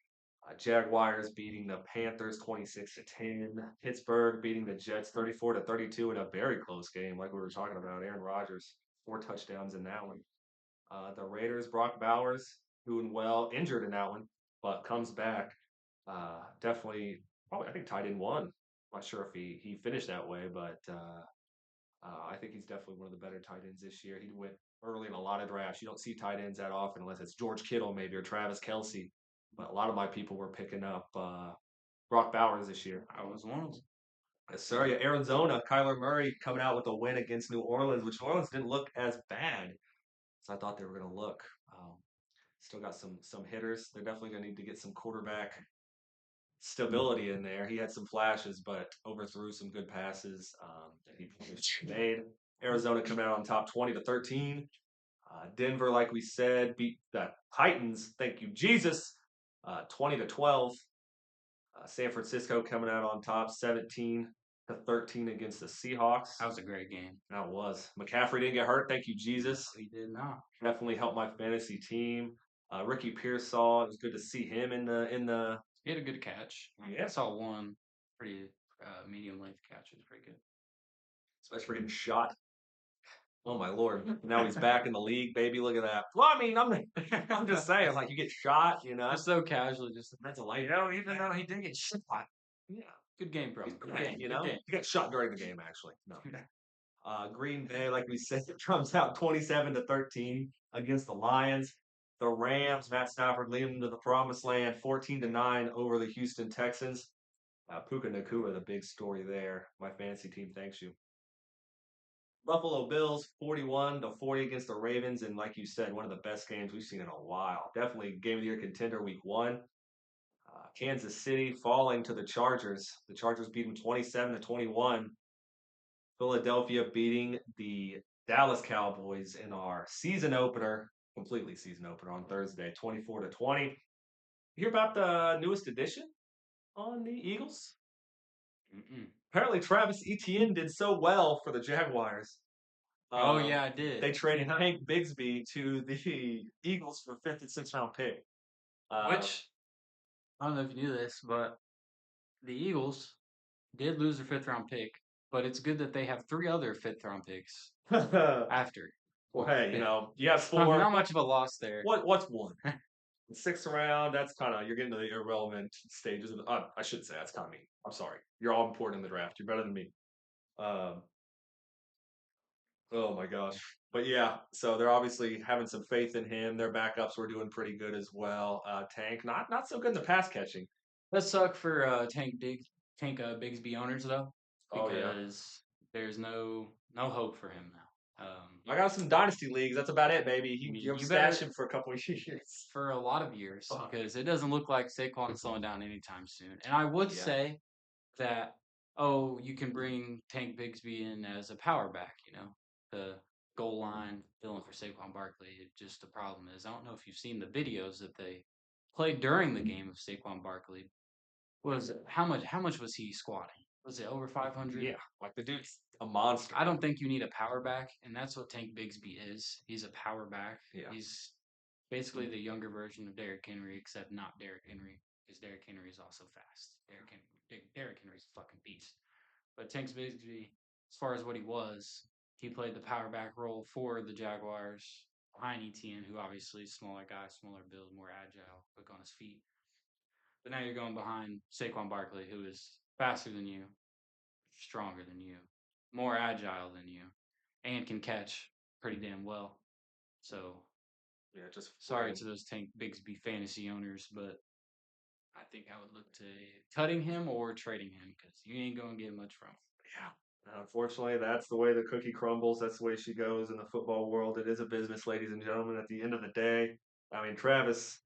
Jaguars beating the Panthers 26-10. Pittsburgh beating the Jets 34-32 in a very close game, like we were talking about. Aaron Rodgers, 4 touchdowns in that one. The Raiders, Brock Bowers, doing well, injured in that one, but comes back. Definitely, probably, I think tight end one. Not sure if he finished that way, but I think he's definitely one of the better tight ends this year. He went early in a lot of drafts. You don't see tight ends that often unless it's George Kittle maybe or Travis Kelsey. But a lot of my people were picking up Brock Bowers this year. I was one of them. Yes, sir. Yeah, Arizona, Kyler Murray coming out with a win against New Orleans, which New Orleans didn't look as bad as I thought they were going to look. Still got some hitters. They're definitely going to need to get some quarterback stability in there. He had some flashes, but overthrew some good passes that he made. Arizona coming out on top 20-13. Denver, like we said, beat the Titans. Thank you, Jesus. 20-12. San Francisco coming out on top 17-13 against the Seahawks. That was a great game. That was. McCaffrey didn't get hurt. Thank you, Jesus. He did not. Definitely helped my fantasy team. Ricky Pearsall, it was good to see him in the. He had a good catch. Yeah. I saw one pretty medium length catch. It was pretty good. Especially for getting shot. Oh my lord! Now he's back in the league, baby. Look at that. Well, I mean, I'm just saying, like you get shot, you know. Just so casually, just That's a light. even though he did get shot. Yeah, Good game, bro. Good game. you Good know, game. he got shot during the game. Actually, no. Green Bay, like we said, comes out 27-13 against the Lions. The Rams, Matt Stafford leading them to the promised land, 14-9 over the Houston Texans. Puka Nakua, the big story there. My fantasy team thanks you. Buffalo Bills 41-40 against the Ravens, and like you said, one of the best games we've seen in a while. Definitely game of the year contender week 1. Kansas City falling to the Chargers. The Chargers beat them 27-21. Philadelphia beating the Dallas Cowboys in our season opener, completely season opener on Thursday, 24-20. You hear about the newest addition on the Eagles? Mm-mm. Apparently, Travis Etienne did so well for the Jaguars. Oh yeah, I did. They traded Hank Bigsby to the Eagles for 5th and 6th round pick. Which I don't know if you knew this, but the Eagles did lose their 5th round pick, but it's good that they have 3 other 5th round picks after. Well, hey, you have Not 4. much of a loss there. What's 1? 6th round, that's kind of, you're getting to the irrelevant stages of I should say, that's kind of me. I'm sorry. You're all important in the draft. You're better than me. Oh my gosh. But yeah, so they're obviously having some faith in him. Their backups were doing pretty good as well. Tank, not so good in the pass catching. That suck for Bigsby owners though, Oh yeah. because there's no hope for him now. I got some dynasty leagues. That's about it, baby. I mean, You'll you stash better him for a couple of years. for a lot of years Fuck. because it doesn't look like Saquon's slowing down anytime soon. And I would Yeah. say that, oh, you can bring Tank Bigsby in as a power back, the goal line filling for Saquon Barkley. Just the problem is, I don't know if you've seen the videos that they played during the game of Saquon Barkley. Was how much was he squatting? Was it over 500? Yeah. Like the dude's a monster. I don't think you need a power back, and that's what Tank Bigsby is. He's a power back. Yeah. He's basically the younger version of Derrick Henry, except not Derrick Henry, because Derrick Henry is also fast. Derrick Henry's a fucking beast. But Tank Bigsby, as far as what he was, he played the power back role for the Jaguars behind ETN, who obviously is smaller guy, smaller build, more agile, quick on his feet. But now you're going behind Saquon Barkley, who is faster than you, stronger than you, more agile than you, and can catch pretty damn well. So Yeah, just sorry flame. to those Tank Bigsby fantasy owners, but I think I would look to cutting him or trading him because you ain't gonna get much from him. Yeah. Unfortunately, that's the way the cookie crumbles. That's the way she goes in the football world. It is a business, ladies and gentlemen. At the end of the day, I mean, Travis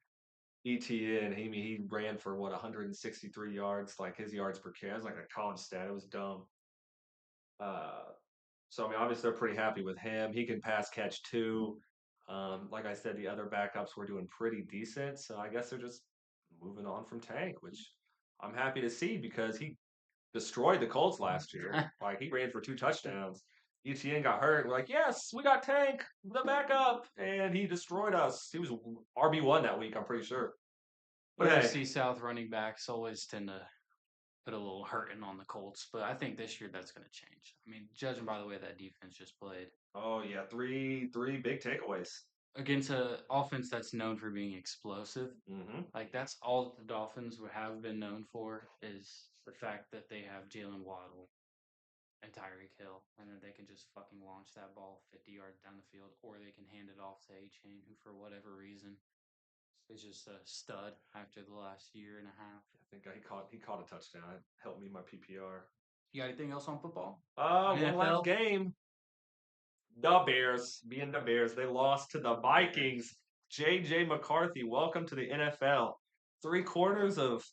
Etienne, he ran for what 163 yards. Like his yards per carry, it was like a college stat. It was dumb. Uh, so I mean, obviously they're pretty happy with him. He can pass catch too. Like I said, the other backups were doing pretty decent. So I guess they're just moving on from Tank, which I'm happy to see because he destroyed the Colts last year. Like he ran for 2 touchdowns. ETN got hurt. We're like, yes, we got Tank, the backup, and he destroyed us. He was RB1 that week, I'm pretty sure. But hey, AFC South running backs always tend to put a little hurting on the Colts, but I think this year that's going to change. I mean, judging by the way that defense just played oh yeah, three big takeaways. against an offense that's known for being explosive, Hmm. like that's all that the Dolphins would have been known for is the fact that they have Jalen Waddle and Tyreek Hill, and then they can just fucking launch that ball 50 yards down the field, or they can hand it off to A Chain, who for whatever reason is just a stud after the last year and a half. I think he caught a touchdown. It helped me in my PPR. You got anything else on football? On One last NFL? game. The Bears, being the Bears, they lost to the Vikings. JJ McCarthy, welcome to the NFL. 3 quarters of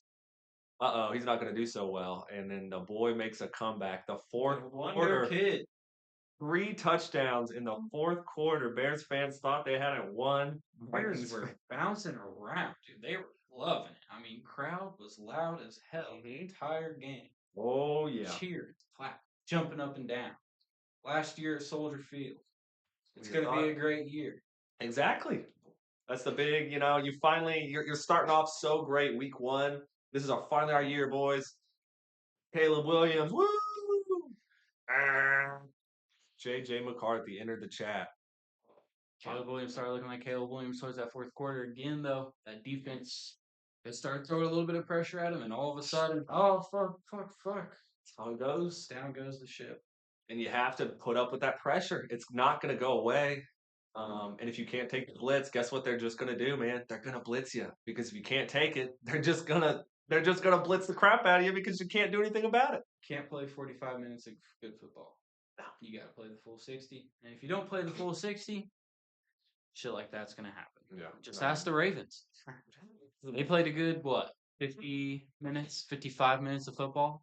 he's not going to do so well. And then the boy makes a comeback. The fourth Wonder quarter, Kid. 3 touchdowns in the fourth quarter. Bears fans thought they hadn't won. Bears Vikings. were bouncing around, dude. They were loving it. I mean, crowd was loud as hell the entire game. Oh yeah, Cheering, clapping, jumping up and down. Last year at Soldier Field. It's we going to be thought a great year. exactly. That's the big. You finally you're starting off so great week one. This is finally our year, boys. Caleb Williams, woo! Ah. JJ McCarthy entered the chat. Caleb Williams started looking like Caleb Williams towards that fourth quarter again, though. That defense, they started throwing a little bit of pressure at him, and all of a sudden, oh, fuck, fuck, fuck. That's how it goes. Down goes the ship. And you have to put up with that pressure. It's not going to go away. And if you can't take the blitz, guess what they're just going to do, man? They're going to blitz you because if you can't take it, they're just gonna blitz the crap out of you because you can't do anything about it. Can't play 45 minutes of good football. You got to play the full 60. And if you don't play the full 60, shit like that's going to happen. Yeah. Just ask the Ravens. They played a good, what, 50 minutes, 55 minutes of football?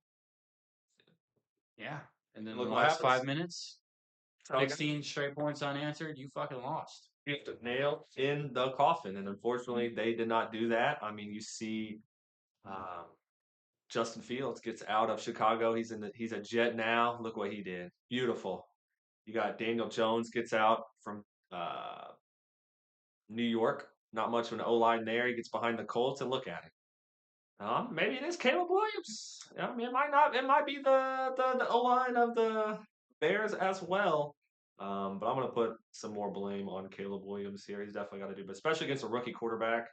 Yeah. And then the Look what last happens. 5 minutes, That's how it goes. 16 straight points unanswered, you fucking lost. You have to nail in the coffin, and unfortunately, they did not do that. I mean, you see, um, Justin Fields gets out of Chicago. He's a Jet now. Look what he did. Beautiful. You got Daniel Jones gets out from uh, New York. Not much of an O line there. He gets behind the Colts, and look at him. Maybe it is Caleb Williams. I mean, it might not. It might be the O line of the Bears as well. But I'm going to put some more blame on Caleb Williams here. He's definitely got to do, but especially against a rookie quarterback,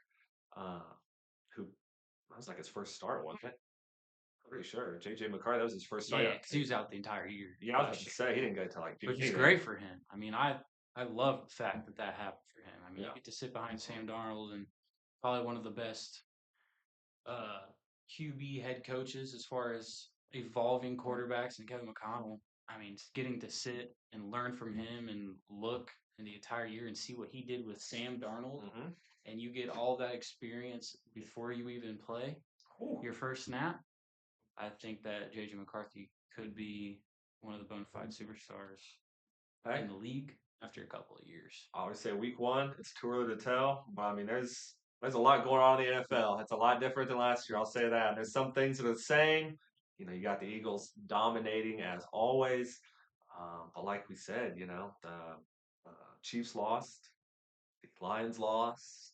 uh, who that was like his first start, wasn't it? Pretty sure. JJ McCarthy, that was his first start. Yeah, because he was out the entire year. Yeah, I was about to say he didn't get to like do Which is anything. great for him. I mean, I love the fact that that happened for him. I mean, Yeah. you get to sit behind Sam Darnold and probably one of the best QB head coaches as far as evolving quarterbacks and Kevin McConnell. I mean, getting to sit and learn from him and look in the entire year and see what he did with Sam Darnold, Hmm. and you get all that experience before you even play your first snap. I think that JJ McCarthy could be one of the bona fide superstars Hey, in the league after a couple of years. I always say week one, it's too early to tell. But I mean, there's a lot going on in the NFL. It's a lot different than last year. I'll say that. There's some things that are the same. You got the Eagles dominating as always. But like we said, the Chiefs lost, the Lions lost,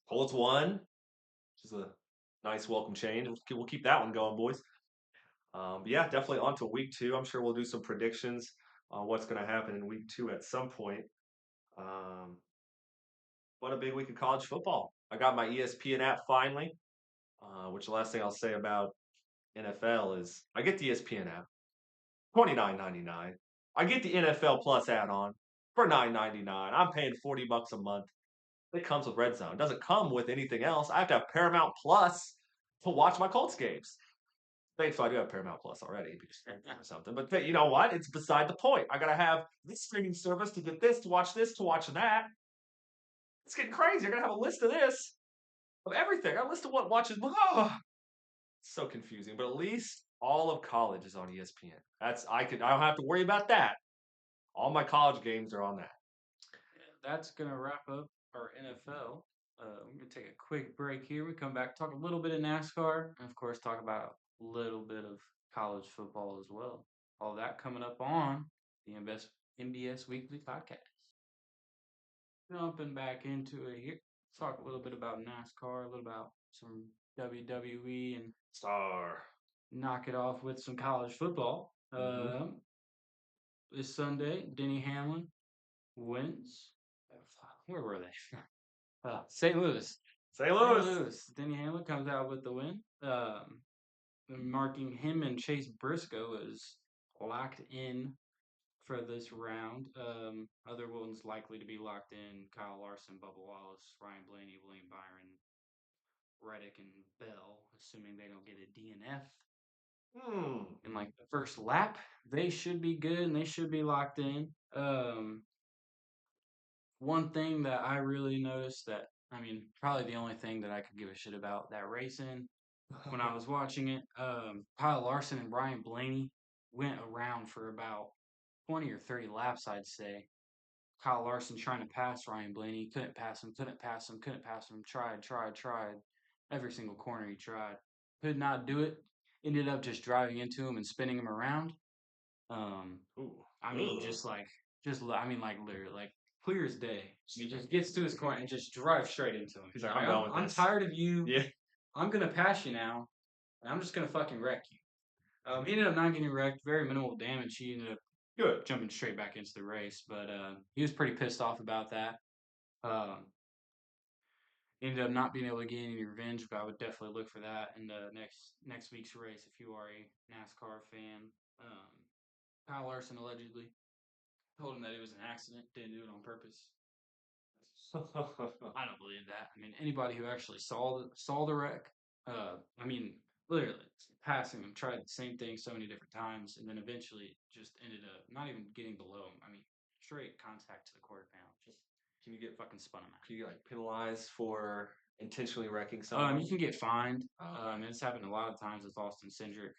Colts won, which is a nice welcome change. We'll keep that one going, boys. But yeah, definitely on to week two. I'm sure we'll do some predictions on what's going to happen in week two at some point. Um, what a big week of college football. I got my ESPN app finally, which the last thing I'll say about NFL is I get the ESPN app, $29.99. I get the NFL Plus add-on for $9.99. I'm paying $40 a month. It comes with Red Zone. It doesn't come with anything else. I have to have Paramount Plus to watch my Colts games. Thankfully, I do have Paramount Plus already because or something. But you know what? It's beside the point. I gotta have this streaming service to get this, to watch that. It's getting crazy. I gotta have a list of this, of everything. A list of what watches. Oh, it's so confusing. But at least all of college is on ESPN. I don't have to worry about that. All my college games are on that. That's gonna wrap up our NFL. We're gonna take a quick break here. We come back, talk a little bit of NASCAR, and of course, talk about a little bit of college football as well. All that coming up on the MBS Weekly Podcast. Jumping back into it here, talk a little bit about NASCAR, a little about some WWE, and Star. knock it off with some college football. Mm-hmm. This Sunday, Denny Hamlin wins. Where were they? St. Louis. St. St. Louis. Louis. Denny Hamlin comes out with the win, marking him and Chase Briscoe as locked in for this round. Other ones likely to be locked in: Kyle Larson, Bubba Wallace, Ryan Blaney, William Byron, Reddick, and Bell, assuming they don't get a DNF Hmm. in like the first lap. They should be good and they should be locked in. One thing that I really noticed that, I mean, probably the only thing that I could give a shit about that racing when I was watching it, Kyle Larson and Ryan Blaney went around for about 20 or 30 laps, I'd say. Kyle Larson trying to pass Ryan Blaney, couldn't pass him, couldn't pass him, couldn't pass him, tried. Every single corner he tried. Could not do it. Ended up just driving into him and spinning him around. Um, Ooh. I mean, Ugh. I mean, like literally, like clear as day. He just gets to his corner and just drives straight into him. He's like, I'm done with I'm this. tired of you. Yeah. I'm gonna pass you now. And I'm just gonna fucking wreck you. He ended up not getting wrecked. Very minimal damage. He ended up Good. jumping straight back into the race, but he was pretty pissed off about that. Um, ended up not being able to get any revenge, but I would definitely look for that in the next week's race if you are a NASCAR fan. Um, Kyle Larson allegedly told him that it was an accident, didn't do it on purpose. I don't believe that. I mean, anybody who actually saw the wreck, I mean, literally passing him, tried the same thing so many different times, and then eventually just ended up not even getting below him. I mean, straight contact to the quarter panel, just Can you get fucking spun him out. can you like penalized for intentionally wrecking someone? You can get fined. Oh, And it's happened a lot of times with Austin Cindric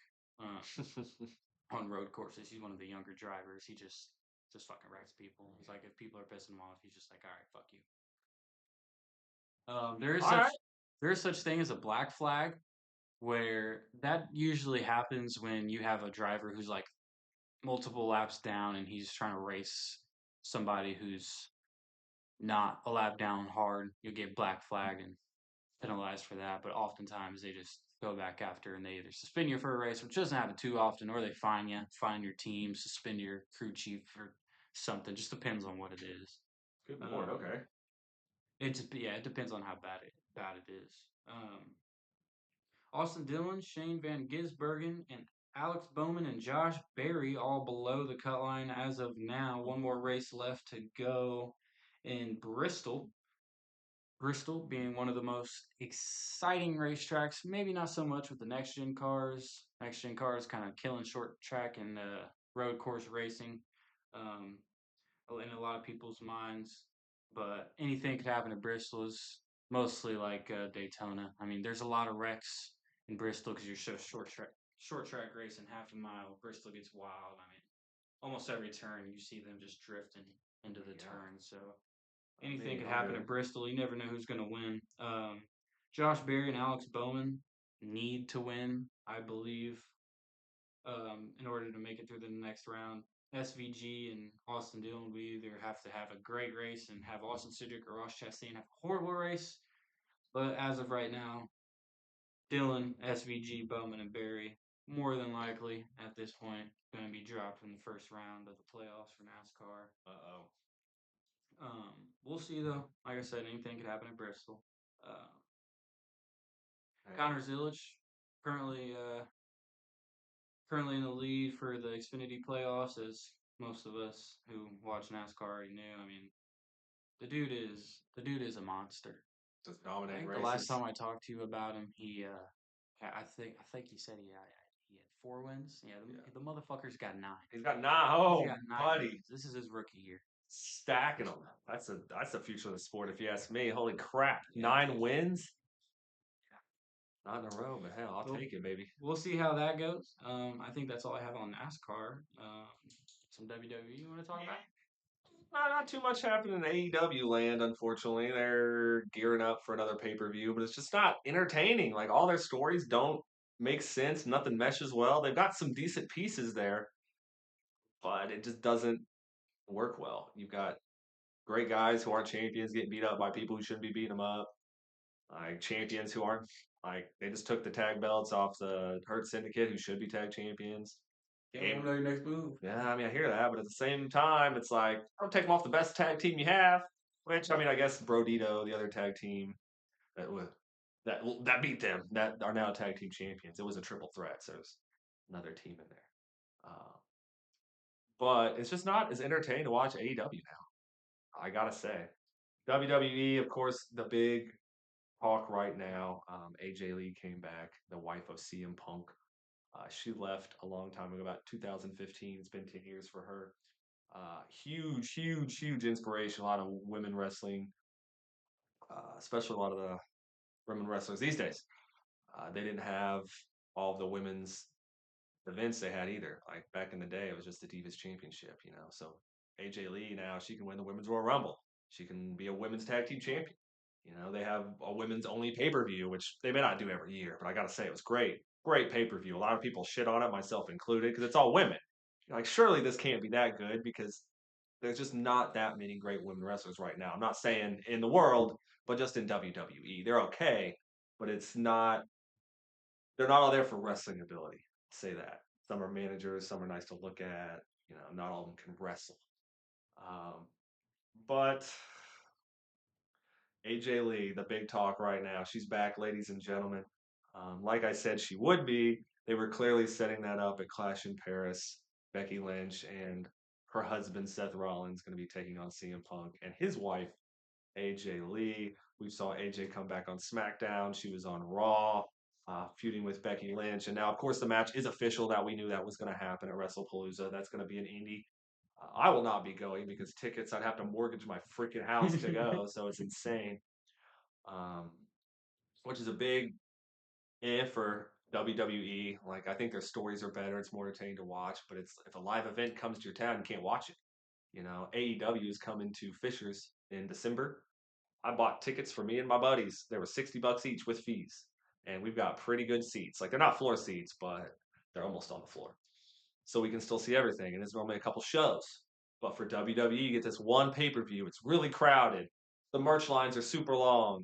on road courses. He's one of the younger drivers. He just fucking wrecks people. It's like if people are pissing him off, he's just like, all right, fuck you. There is all such right. there is such thing as a black flag where that usually happens when you have a driver who's like multiple laps down and he's trying to race somebody who's not a lap down hard. You'll get black flagged and penalized for that, but oftentimes they just go back after and they either suspend you for a race, which doesn't happen too often, or they fine you, fine your team, suspend your crew chief for something. Just depends on what it is. Good lord. Um, Okay. it depends on how bad it is. Austin Dillon, Shane Van Gisbergen, and Alex Bowman and Josh Berry all below the cut line as of now. One more race left to go in Bristol. Bristol being one of the most exciting racetracks. Maybe not so much with the next gen cars. Next gen cars kind of killing short track and road course racing. Um, in a lot of people's minds. But anything could happen at Bristol is mostly like Daytona. I mean, there's a lot of wrecks in Bristol because you're so short track racing, half a mile. Bristol gets wild. I mean, almost every turn you see them just drifting into the Yeah, turn. So I anything mean, could I'm happen gonna. at Bristol. You never know who's going to win. Josh Berry and Alex Bowman need to win, I believe, in order to make it through the next round. SVG and Austin Dillon, we either have to have a great race and have Austin Cedric or Ross Chastain have a horrible race. But as of right now, Dillon, SVG, Bowman, and Berry, more than likely at this point, going to be dropped in the first round of the playoffs for NASCAR. Uh-oh. We'll see though. Like I said, anything could happen at Bristol. Uh, Hey, Connor Zilic, currently currently in the lead for the Xfinity playoffs, as most of us who watch NASCAR already knew. I mean, the dude is a monster. just I dominating think the last races. time I talked to you about him, I think he said he had 4 wins. Yeah, Yeah, the motherfucker's got 9. he's got nine. He's Oh, got 9 wins. buddy, This is his rookie year. stacking them. That's the future of the sport, if you ask me. Holy crap, Yeah, 9 wins, not in a row, but hell, I'll we'll take it, baby. we'll see how that goes. I think that's all I have on NASCAR. Some WWE you want to talk about? Not too much happening in AEW land, unfortunately. They're gearing up for another pay per view, but it's just not entertaining. Like all their stories don't make sense. Nothing meshes well. They've got some decent pieces there, but it just doesn't work well. You've got great guys who aren't champions getting beat up by people who shouldn't be beating them up. Like champions who aren't like they just took the tag belts off the Hurt Syndicate who should be tag champions. Can't wait Gave to know your next move. Yeah, I mean, I hear that, but at the same time, it's like, don't take them off the best tag team you have. Which, I mean, I guess Brodito, the other tag team that was that beat them, that are now tag team champions. It was a triple threat, so there's another team in there. Uh, but it's just not as entertaining to watch AEW now. I gotta say, WWE, of course, the big talk right now. AJ Lee came back, the wife of CM Punk. She left a long time ago, about 2015. It's been 10 years for her. Huge inspiration. A lot of women wrestling, especially a lot of the women wrestlers these days. They didn't have all of the women's events they had either. Like back in the day, it was just the Divas Championship, you know. So AJ Lee now she can win the Women's Royal Rumble. She can be a women's tag team champion. You know, they have a women's only pay per view, which they may not do every year, but I gotta say it was great. Great pay per view. A lot of people shit on it, myself included, because it's all women. You're like, surely this can't be that good because there's just not that many great women wrestlers right now. I'm not saying in the world, but just in WWE. They're okay, but it's not they're not all there for wrestling ability. Say that. Some are managers, some are nice to look at. You know, not all of them can wrestle. But AJ Lee, the big talk right now, she's back, ladies and gentlemen. Like I said, she would be. They were clearly setting that up at Clash in Paris. Becky Lynch and her husband Seth Rollins going to be taking on CM Punk and his wife AJ Lee. We saw AJ come back on SmackDown. She was on Raw, feuding with Becky Lynch. And now, of course, the match is official that we knew that was going to happen at WrestlePalooza. That's going to be an indie. I will not be going because tickets, I'd have to mortgage my freaking house to go. So it's insane. Um, which is a big if for WWE. Like, I think their stories are better. It's more entertaining to watch. But it's if a live event comes to your town, you can't watch it. You know, AEW is coming to Fishers in December. I bought tickets for me and my buddies. They were $60 each with fees. And we've got pretty good seats. Like they're not floor seats, but they're almost on the floor. So we can still see everything. And it's normally a couple shows. But for WWE, you get this one pay-per-view. It's really crowded. The merch lines are super long.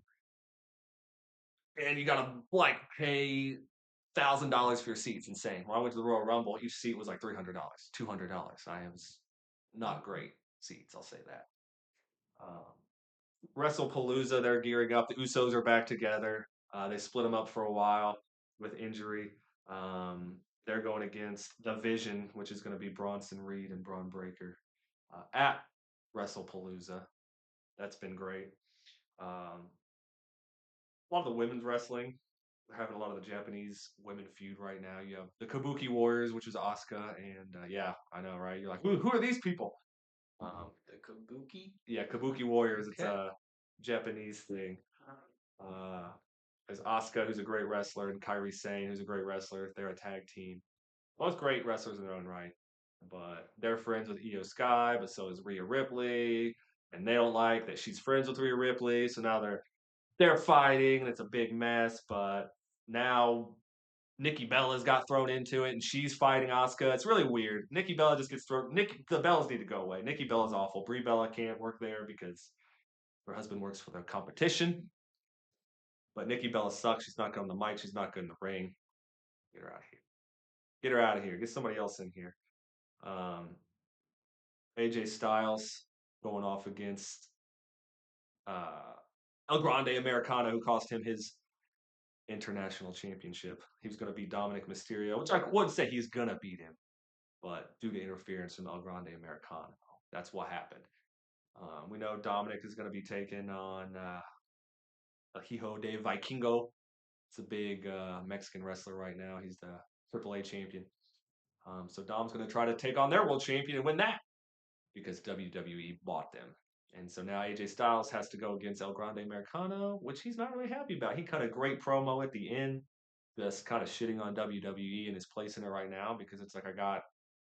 And you gotta like pay $1,000 for your seats. Insane. When I went to the Royal Rumble, each seat was like $300, $200. I was not great seats, I'll say that. Um, WrestlePalooza, they're gearing up. The Usos are back together. They split them up for a while with injury. Um, they're going against the Vision, which is going to be Bronson Reed and Braun Breaker at WrestlePalooza. That's been great. A lot of the women's wrestling. they're having a lot of the Japanese women feud right now. You have the Kabuki Warriors, which is Asuka, and yeah, I know, right? You're like, who are these people? The Kabuki. Yeah, Kabuki Warriors. It's Okay. a Japanese thing. Uh, there's Asuka, who's a great wrestler, and Kairi Sane, who's a great wrestler. They're a tag team. Both great wrestlers in their own right, but they're friends with Io Sky, but so is Rhea Ripley, and they don't like that she's friends with Rhea Ripley. So now they're fighting, and it's a big mess. But now Nikki Bella's got thrown into it, and she's fighting Asuka. It's really weird. Nikki Bella just gets thrown. The Bellas need to go away. Nikki Bella's awful. Brie Bella can't work there because her husband works for the competition. But Nikki Bella sucks. She's not good on the mic. She's not good in the ring. Get her out of here. Get her out of here. Get somebody else in here. Um, AJ Styles going off against uh, El Grande Americano, who cost him his international championship. He was going to beat Dominic Mysterio, which I wouldn't say he's going to beat him, but due to interference from El Grande Americano, that's what happened. We know Dominic is going to be taking on Hijo de Vikingo. It's a big Mexican wrestler right now. He's the AAA champion. So Dom's going to try to take on their world champion and win that because WWE bought them. And so now AJ Styles has to go against El Grande Americano, which he's not really happy about. He cut a great promo at the end, just kind of shitting on WWE and his place in it right now because it's like,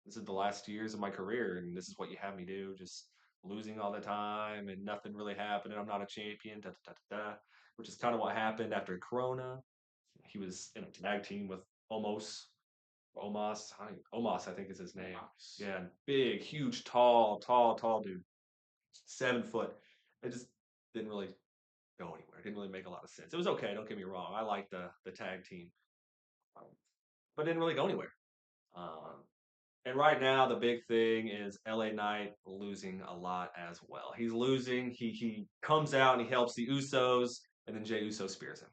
this is the last years of my career and this is what you have me do, just losing all the time and nothing really happening. I'm not a champion, da, da, da, da, which is kind of what happened after Corona. He was in a tag team with Omos, Omos, I think is his name. Nice. Yeah, big, huge, tall dude, 7 foot. It just didn't really go anywhere. It didn't really make a lot of sense. It was okay. Don't get me wrong. I like the tag team, um, but it didn't really go anywhere. Um, and right now, the big thing is LA Knight losing a lot as well. He's losing. He comes out and he helps the Usos, and then Jey Uso spears him.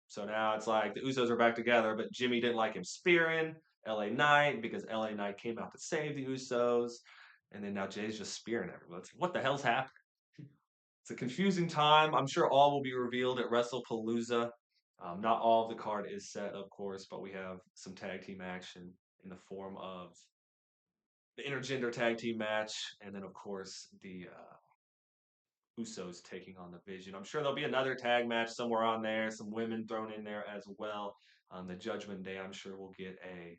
So now it's like the Usos are back together, but Jimmy didn't like him spearing LA Knight because LA Knight came out to save the Usos. And then now Jay's just spearing everyone. It's, what the hell's happening? It's a confusing time. I'm sure all will be revealed at WrestlePalooza. Not all of the card is set, of course, but we have some tag team action in the form of the intergender tag team match, and then, of course, the Usos taking on the Vision. I'm sure there'll be another tag match somewhere on there, some women thrown in there as well. The Judgment Day, I'm sure we'll get a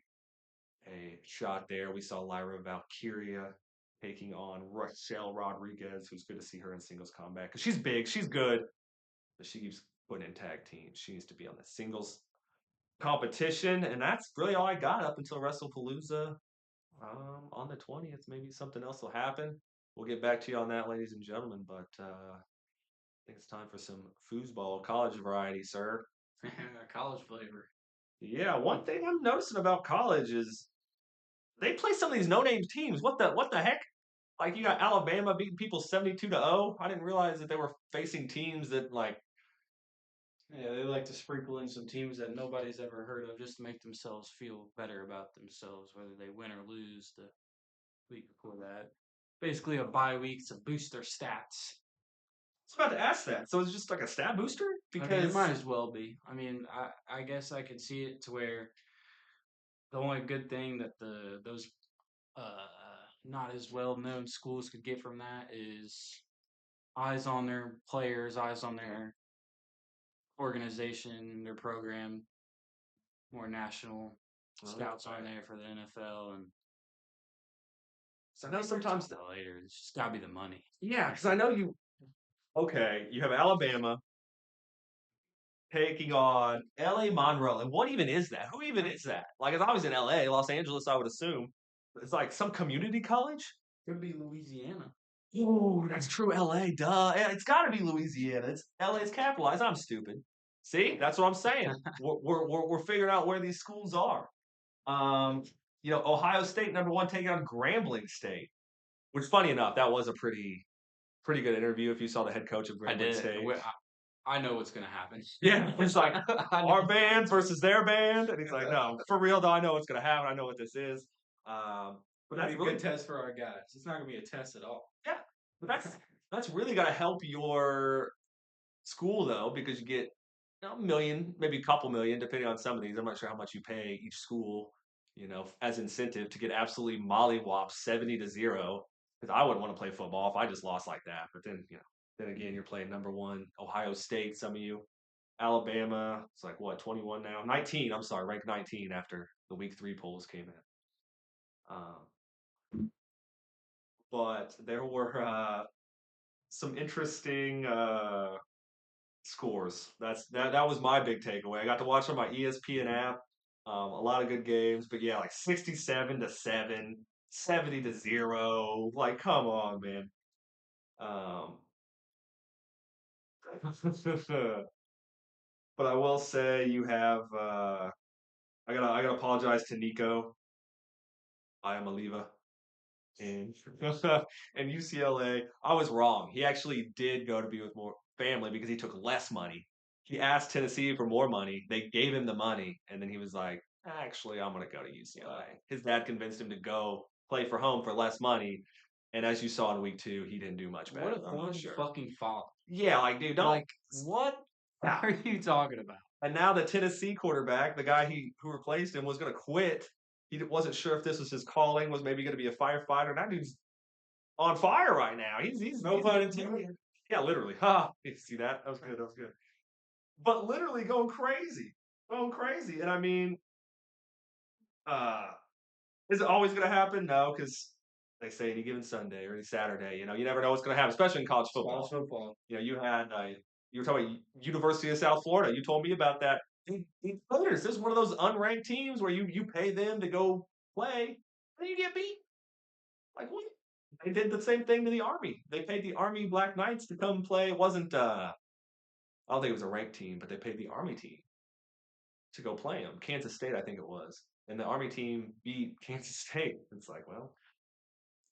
shot there. We saw Lyra Valkyria taking on Rochelle Rodriguez, who's good to see her in singles combat because she's big, she's good, but she keeps putting in tag teams. She needs to be on the singles competition, and that's really all I got up until WrestlePalooza on the 20th. Maybe something else will happen. We'll get back to you on that, ladies and gentlemen. But I think it's time for some foosball college variety, sir. College flavor. Yeah, one thing I'm noticing about college is they play some of these no-name teams. What the heck? Like you got Alabama beating people 72-0. I didn't realize that they were facing teams that like Yeah, they like to sprinkle in some teams that nobody's ever heard of just to make themselves feel better about themselves, whether they win or lose the week before that. Basically, a bye week to boost their stats. I was about to ask that. So it's just like a stat booster I mean, it because might as well be. I mean, I guess I could see it to where the only good thing that those uh, not as well known schools could get from that is eyes on their players, eyes on their organization, their program, more national scouts on okay. there for the NFL, and So I know sometimes later it's just gotta be the money. yeah, because I know you okay, you have Alabama taking on LA Monroe. And what even is that? Who even is that? Like if I was in LA, Los Angeles, I would assume. It's like some community college? Could be Louisiana. Oh, that's true. LA, duh. Yeah, it's got to be Louisiana. It's LA's capitalized. I'm stupid. See, that's what I'm saying. We're figuring out where these schools are. Um, Ohio State #1 taking on Grambling State. Which, funny enough, that was a pretty good interview. If you saw the head coach of I Grambling did. State, I know what's gonna happen. yeah, it's like I know. our band versus their band, and he's like, "No, for real though, I know what's gonna happen. I know what this is." But That'd that's be a really good test for our guys. It's not gonna be a test at all. yeah, but that's really gonna help your school though because you get a million, maybe a couple million, depending on some of these. I'm not sure how much you pay each school, as incentive to get absolutely mollywopped 70-0. Because I wouldn't want to play football if I just lost like that. But then, then again, you're playing number one Ohio State. Some of you, Alabama. It's like what 21 now, 19. I'm sorry, ranked 19 after the week 3 polls came in. Um, but there were some interesting scores. That was my big takeaway. I got to watch on my ESPN app. A lot of good games, but yeah, like 67-7, 70-0. Like, come on, man. Um, but I will say you have. I gotta apologize to Nico. I am a Leva. And and UCLA, I was wrong. He actually did go to be with more family because he took less money. He asked Tennessee for more money. They gave him the money, and then he was like, "Actually, I'm going to go to UCLA." His dad convinced him to go play for home for less money, and as you saw in week 2, he didn't do much What better. a I'm not horrible sure. fucking father. Yeah, like dude, don't. Like, what Yeah. are you talking about? And now the Tennessee quarterback, the guy who replaced him, was going to quit. He wasn't sure if this was his calling. Was maybe going to be a firefighter. That dude's on fire right now. No pun intended. Yeah, literally. Ha! You see that? That was good. That was good. But literally going crazy. And I mean, uh, is it always going to happen? No, because they say any given Sunday or any Saturday, you never know what's going to happen, especially in college College football. football. You were talking about University of South Florida. You told me about that. These players, this is one of those unranked teams where you pay them to go play, and you get beat. Like what? They did the same thing to the Army. They paid the Army Black Knights to come play. It wasn't I don't think it was a ranked team, but they paid the Army team to go play them. Kansas State, I think it was. And the Army team beat Kansas State. It's like, well,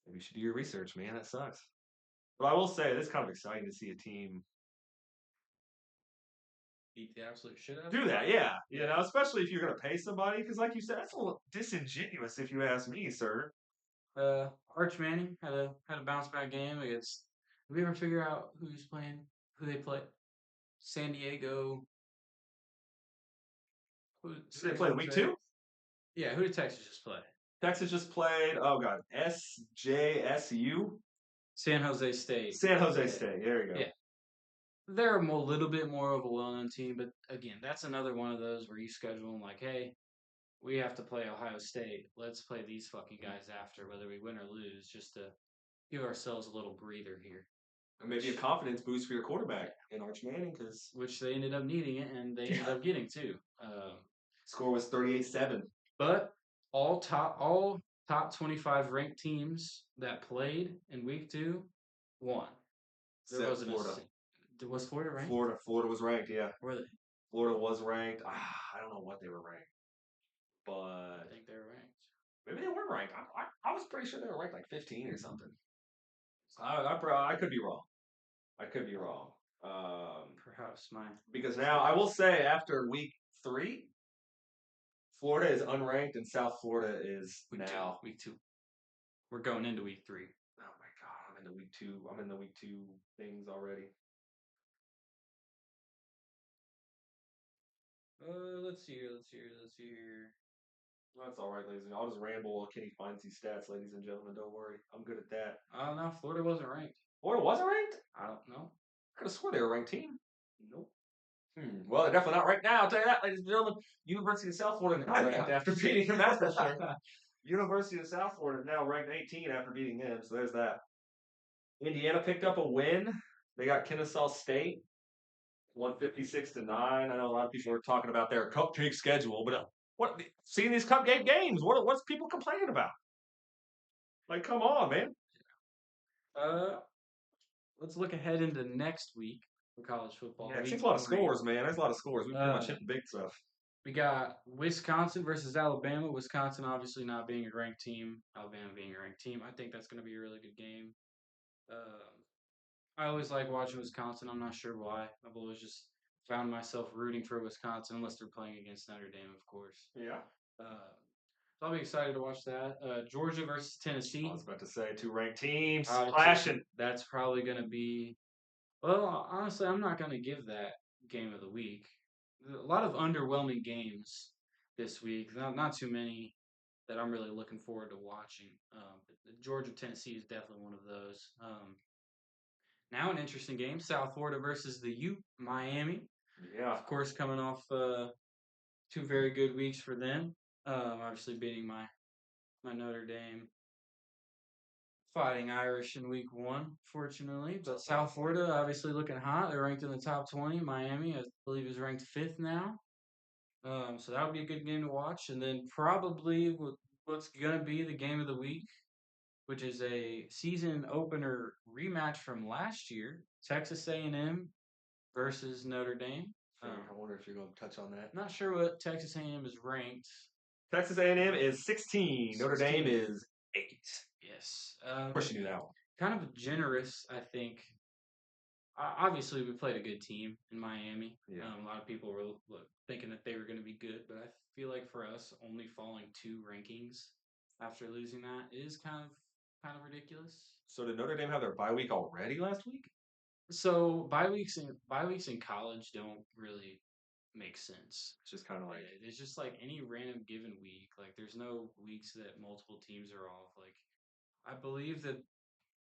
maybe you should do your research, man. That sucks. But I will say, it's kind of exciting to see a team Beat the absolute shit out of do them. that. Yeah. Especially if you're going to pay somebody. Because, like you said, that's a little disingenuous if you ask me, sir. Arch Manning had a bounce back game against. Did we ever figure out who's playing? Who they play? San Diego. Who? Did they San play week Jose. 2? Yeah, who did Texas just play? Texas just played, oh, God, SJSU? San Jose State. San Jose Yeah, State. There you go. yeah. They're a little bit more of a well-known team, but again, that's another one of those where you schedule them like, hey, we have to play Ohio State. Let's play these fucking guys after, whether we win or lose, just to give ourselves a little breather here. And maybe a confidence boost for your quarterback in Arch Manning because Which they ended up needing it, and they ended up getting too. Score was 38-7. But all top 25 ranked teams that played in week 2 won. There wasn't Florida. Was Florida ranked? Florida was ranked, yeah. Were they? Florida was ranked. I don't know what they were ranked, I but think they were ranked. maybe they were ranked. I was pretty sure they were ranked like 15 or something. I could be wrong. I could be wrong. Perhaps my Because now I will say after week 3, Florida is unranked and South Florida is now week 2. We're going into week 3. Oh my god, I'm in the week 2. I'm in the week 2 things already. Let's see here. That's all right, ladies and gentlemen. I'll just ramble while Kenny finds these stats, ladies and gentlemen. Don't worry. I'm good at that. I don't know. Florida wasn't ranked. Florida wasn't ranked? I don't know. I could have swore they were a ranked team. Nope. Well, they're definitely not ranked now. I'll tell you that, ladies and gentlemen. University of South Florida now ranked after beating them. That's for sure. University of South Florida is now ranked 18 after beating them. So there's that. Indiana picked up a win. They got Kennesaw State, 156-9. I know a lot of people are talking about their cupcake schedule, but what seeing these cupcake games? What's people complaining about? Like, come on, man. Let's look ahead into next week for college football. Yeah, it's a lot of scores, man. There's a lot of scores. We pretty much hit the big stuff. We got Wisconsin versus Alabama. Wisconsin obviously not being a ranked team. Alabama being a ranked team. I think that's going to be a really good game. I always like watching Wisconsin. I'm not sure why. I've always just found myself rooting for Wisconsin unless they're playing against Notre Dame, of course. Yeah. So I'll be excited to watch that. Georgia versus Tennessee. I was about to say 2 ranked teams clashing. That's probably going to be. Well, honestly, I'm not going to give that game of the week. a lot of underwhelming games this week. Not too many that I'm really looking forward to watching. But the Georgia Tennessee is definitely one of those. Now an interesting game: South Florida versus the U Miami. Yeah. Of course, coming off two very good weeks for them. Obviously beating my Notre Dame Fighting Irish in week one, fortunately. But South Florida obviously looking hot. They're ranked in the top 20. Miami, I believe, is ranked fifth now. So that would be a good game to watch. And then probably what's going to be the game of the week, which is a season opener rematch from last year, Texas A&M versus Notre Dame. Sure. I wonder if you're going to touch on that. Not sure what Texas A&M is ranked. Texas A&M is 16. Notre Dame 16. is 8. Yes. Of course, you knew that one. Kind of generous, I think. Obviously, we played a good team in Miami. Yeah. A lot of people were thinking that they were going to be good, but I feel like for us, only falling two rankings after losing that is kind of ridiculous. So did Notre Dame have their bye week already last week? So bye weeks in college don't really make sense. It's just kind of like It's just like any random given week. Like there's no weeks that multiple teams are off. Like I believe that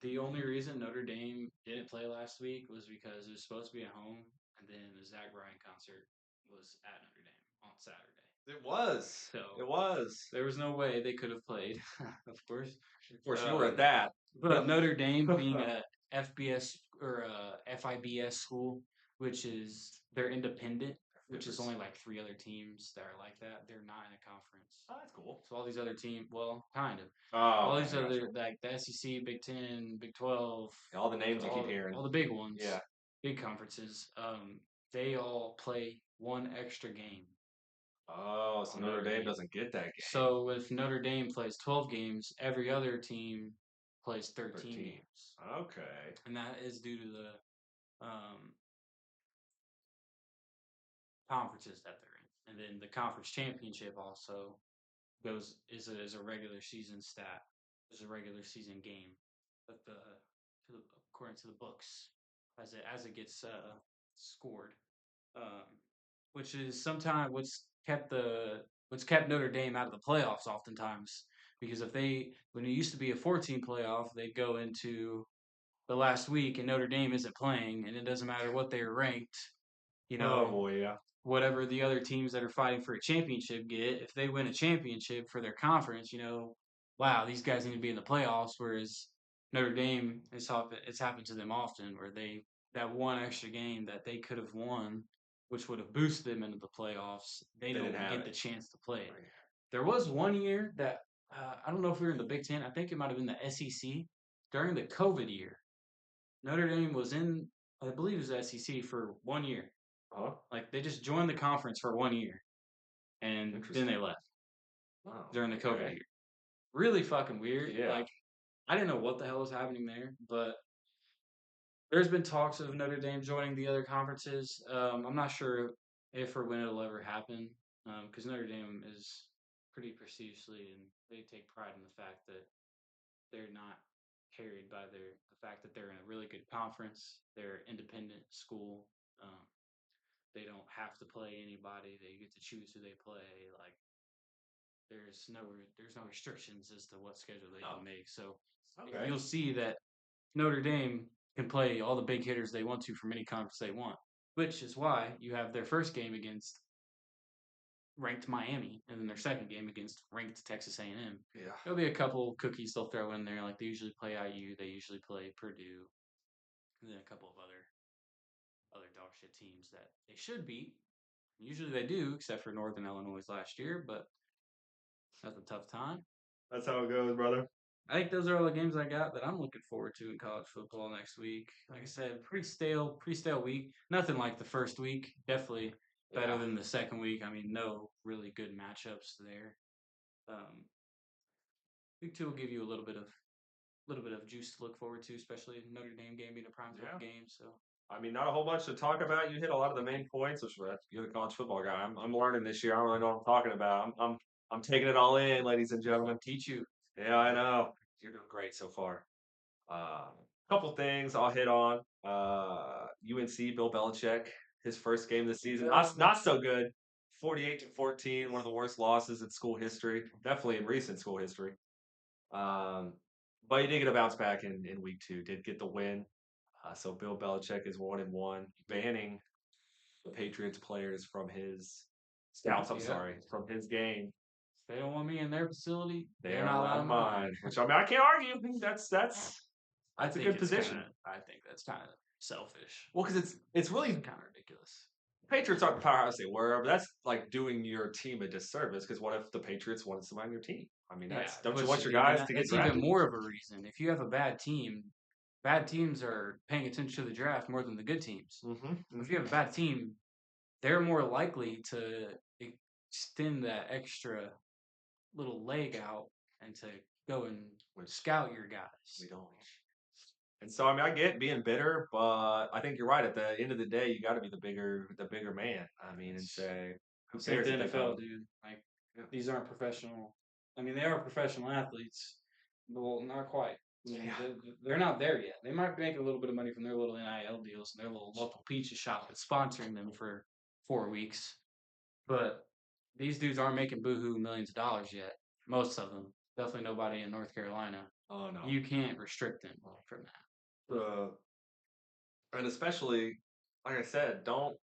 the only reason Notre Dame didn't play last week was because it was supposed to be at home, and then the Zach Bryan concert was at Notre Dame on Saturday. it was. So It was. there was no way they could have played, of course. Of course, you were at that. But Notre Dame being a FBS or a FIBS school, which is they're independent, which is only like three other teams that are like that. They're not in a conference. Oh, that's cool. So all these other teams, well, kind of. Oh, All okay, these other like the SEC, Big Ten, Big 12, all the names you keep hearing. all the big ones, Yeah. big conferences. They all play one extra game. Oh, so Notre Dame doesn't get that game. So if Notre Dame plays 12 games, every other team plays 13 games. Okay. And that is due to the conferences that they're in. And then the conference championship also is a regular season stat. Is a regular season game. But according to the books as it gets scored. Um, which is sometimes what's kept Notre Dame out of the playoffs oftentimes because if they when it used to be a 14 playoff they'd go into the last week and Notre Dame isn't playing and it doesn't matter what they're ranked, you Oh know, boy, yeah. whatever the other teams that are fighting for a championship get, if they win a championship for their conference, wow, these guys need to be in the playoffs. Whereas Notre Dame, it's happened to them often where that one extra game that they could have won, which would have boosted them into the playoffs, they don't get the chance to play it. There was one year that I don't know if we were in the Big Ten. I think it might have been the SEC during the COVID year. Notre Dame was in, I believe, it was the SEC for 1 year. Huh? Like they just joined the conference for 1 year and then they left Oh, during the COVID year. Really fucking weird. Yeah. Like I didn't know what the hell was happening there, but there's been talks of Notre Dame joining the other conferences. I'm not sure if or when it'll ever happen because Notre Dame is pretty prestigiously and they take pride in the fact that they're not carried by the fact that they're in a really good conference. They're independent school. Um, they don't have to play anybody. They get to choose who they play. Like there's no restrictions as to what schedule they can make. So you'll see that Notre Dame can play all the big hitters they want to from any conference they want, which is why you have their first game against ranked Miami and then their second game against ranked Texas A&M. Yeah. There'll be a couple cookies they'll throw in there, like they usually play IU, they usually play Purdue, and then a couple of other dog shit teams that they should beat. Usually they do, except for Northern Illinois last year, but that's a tough time. That's how it goes, brother. I think those are all the games I got that I'm looking forward to in college football next week. Like I said, pretty stale week. Nothing like the first week. Definitely better than the second week. I mean, no really good matchups there. Week two will give you a little bit of juice to look forward to, especially Notre Dame game being a prime time game. So I mean, not a whole bunch to talk about. You hit a lot of the main points, which you're the college football guy. I'm learning this year. I don't really know what I'm talking about. I'm taking it all in, ladies and gentlemen. Teach you. Yeah, I know. You're doing great so far. A couple things I'll hit on. UNC, Bill Belichick. his first game of the season. Yeah. Not so good. 48-14, one of the worst losses in school history, definitely in recent school history. Um, but he did get a bounce back in week 2. Did get the win. So Bill Belichick is 1-1, banning the Patriots players from his scouts. I'm Yeah. sorry, from his game. If they don't want me in their facility, They they're are not allowed allowed mine. mine, which I mean I can't argue. I That's a think good it's kind position. of. I think that's kind of selfish. Well, because it's really Kind of ridiculous. Patriots aren't the powerhouse they were, but that's like doing your team a disservice. Because what if the Patriots wanted somebody on your team? I mean, Yeah, that's don't you which want your even guys to get that's even drafted? more of a reason. If you have a bad team, bad teams are paying attention to the draft more than the good teams. If you have a bad team, they're more likely to extend that extra little leg out and to go and Which scout your guys. we don't. And so I mean, I get being bitter, but I think you're right. At the end of the day, you got to be the bigger man. I mean, and It's, say who it's like cares the if they NFL, come? dude. Like Yeah. these aren't professional. I mean, they are professional athletes, well, not quite. Yeah. They're not there yet. They might make a little bit of money from their little NIL deals and their little local pizza shop that's sponsoring them for 4 weeks. But these dudes aren't making boohoo millions of dollars yet. Most of them. Definitely nobody in North Carolina. Oh no. You can't restrict them from that. Uh, and especially, like I said, don't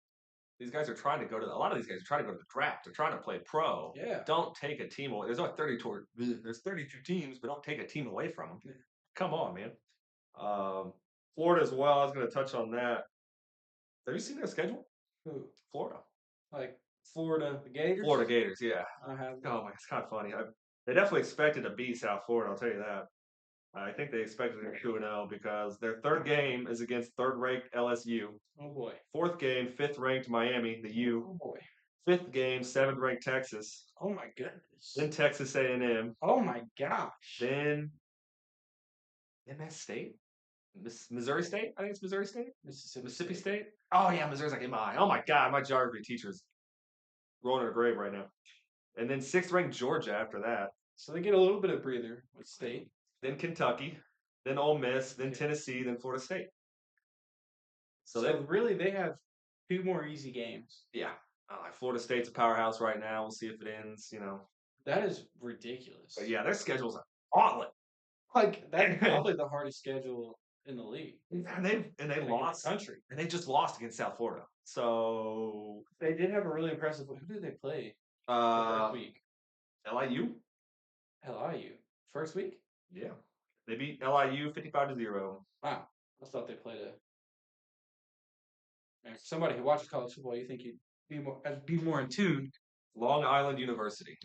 these guys are trying to go to a lot of these guys are trying to go to the draft. They're trying to play pro. Yeah. Don't take a team away. There's 32 teams, but don't take a team away from them. Yeah. Come on, man. Florida as well. I was going to touch on that. Have you seen their schedule? Who? Florida. Like Florida, the Gators? Florida Gators, yeah. I have. Oh my, it's kind of funny. They definitely expected to beat South Florida. I'll tell you that. I think they expected to 2-0 because their third game is against third-ranked LSU. Oh boy. Fourth game, fifth-ranked Miami, the U. Oh boy. Fifth game, seventh-ranked Texas. Oh my goodness. Then Texas A&M. Oh my gosh. Then MS State, Missouri State. I think it's Missouri State. Mississippi State. Oh yeah, Missouri's like MI. Oh my God, my geography teacher's rolling in her grave right now. And then sixth-ranked Georgia after that. So they get a little bit of breather with State. Then Kentucky. Then Ole Miss. Then Okay. Tennessee. Then Florida State. So really, they have 2 more easy games. Yeah. Florida State's a powerhouse right now. We'll see if it ends. That is ridiculous. But yeah, their schedule's a gauntlet. Like that's probably the hardest schedule in the league. And they lost. The country. And they just lost against South Florida. So They did have a really impressive. Who did they play the uh, first week? LIU. LIU. First week? Yeah. They beat LIU 55-0. Wow. I thought they played a. Man, for somebody who watches college football, you think you'd be more in tune. Long Island University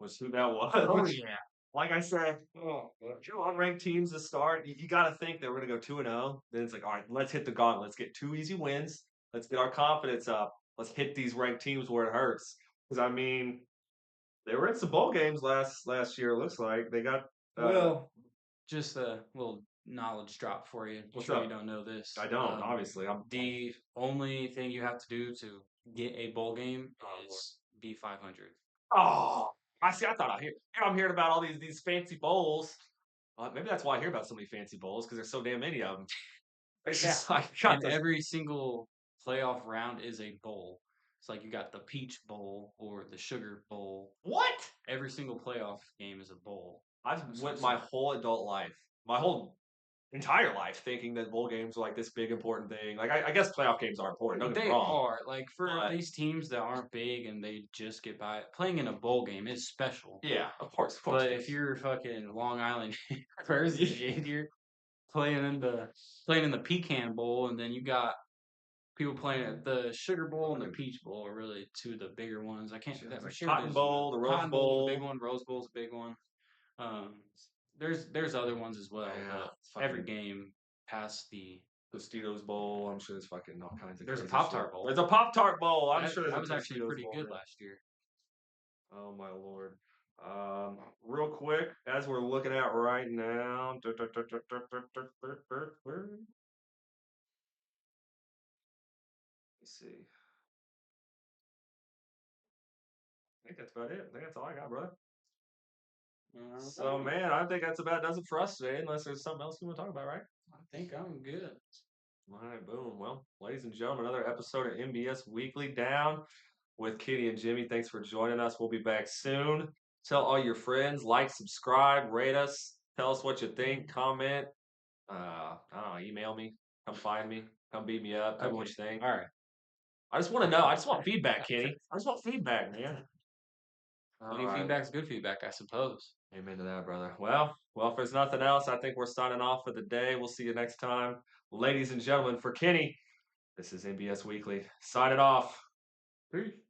was who that was. Oh yeah. Like I said, two unranked teams to start. You got to think that we're going to go 2-0. Then it's like, all right, let's hit the gauntlet. Let's get 2 easy wins. Let's get our confidence up. Let's hit these ranked teams where it hurts. Because I mean, they were in some bowl games last year. It looks like they got. Well, just a little knowledge drop for you. I'm What's sure up? you don't know this. I don't. Obviously, The only thing you have to do to get a bowl game is be 500. Oh, I see. I thought I'm hearing about all these fancy bowls. Maybe that's why I hear about so many fancy bowls because there's so damn many of them. It's just like And every single playoff round is a bowl. It's like you got the Peach Bowl or the Sugar Bowl. What? Every single playoff game is a bowl. I've went my whole adult life, my whole entire life, thinking that bowl games are like this big important thing. Like I guess playoff games are important. Don't get me They wrong. are. Like for these teams that aren't big and they just get by, playing in a bowl game is special. Yeah, of course. But if you're fucking Long Island University and you're playing in the Pecan Bowl, and then you got people playing at the Sugar Bowl and the Peach Bowl are really 2 of the bigger ones. I can't. I'm sure Cotton Bowl, the Rose Cotton Bowl. Bowl's a big one. Rose Bowl's a big one. There's other ones as well. Yeah, but every game past the Tostitos Bowl. I'm sure there's fucking all kinds of. There's a crazy Pop-Tart shit. Bowl. There's a Pop-Tart Bowl. I'm sure there's that a was actually Tostitos pretty Bowl good there. last year. Oh my lord. Real quick, as we're looking at right now. Let's see. I think that's about it. I think that's all I got, brother. So, man, I think that's about does it for us today, unless there's something else you want to talk about, right? I think I'm good. All right, boom. Well, ladies and gentlemen, another episode of MBS Weekly down with Kitty and Jimmy. Thanks for joining us. We'll be back soon. Tell all your friends, like, subscribe, rate us, tell us what you think, comment. I don't know, email me, come find me, come beat me up, tell me what Okay. you think. All right. I just want to know. I just want feedback, Kenny. I just want feedback, man. All Any right. feedback's good feedback, I suppose. Amen to that, brother. Well, if there's nothing else, I think we're signing off for the day. We'll see you next time. Ladies and gentlemen, for Kenny, this is MBS Weekly. Signing off. Peace.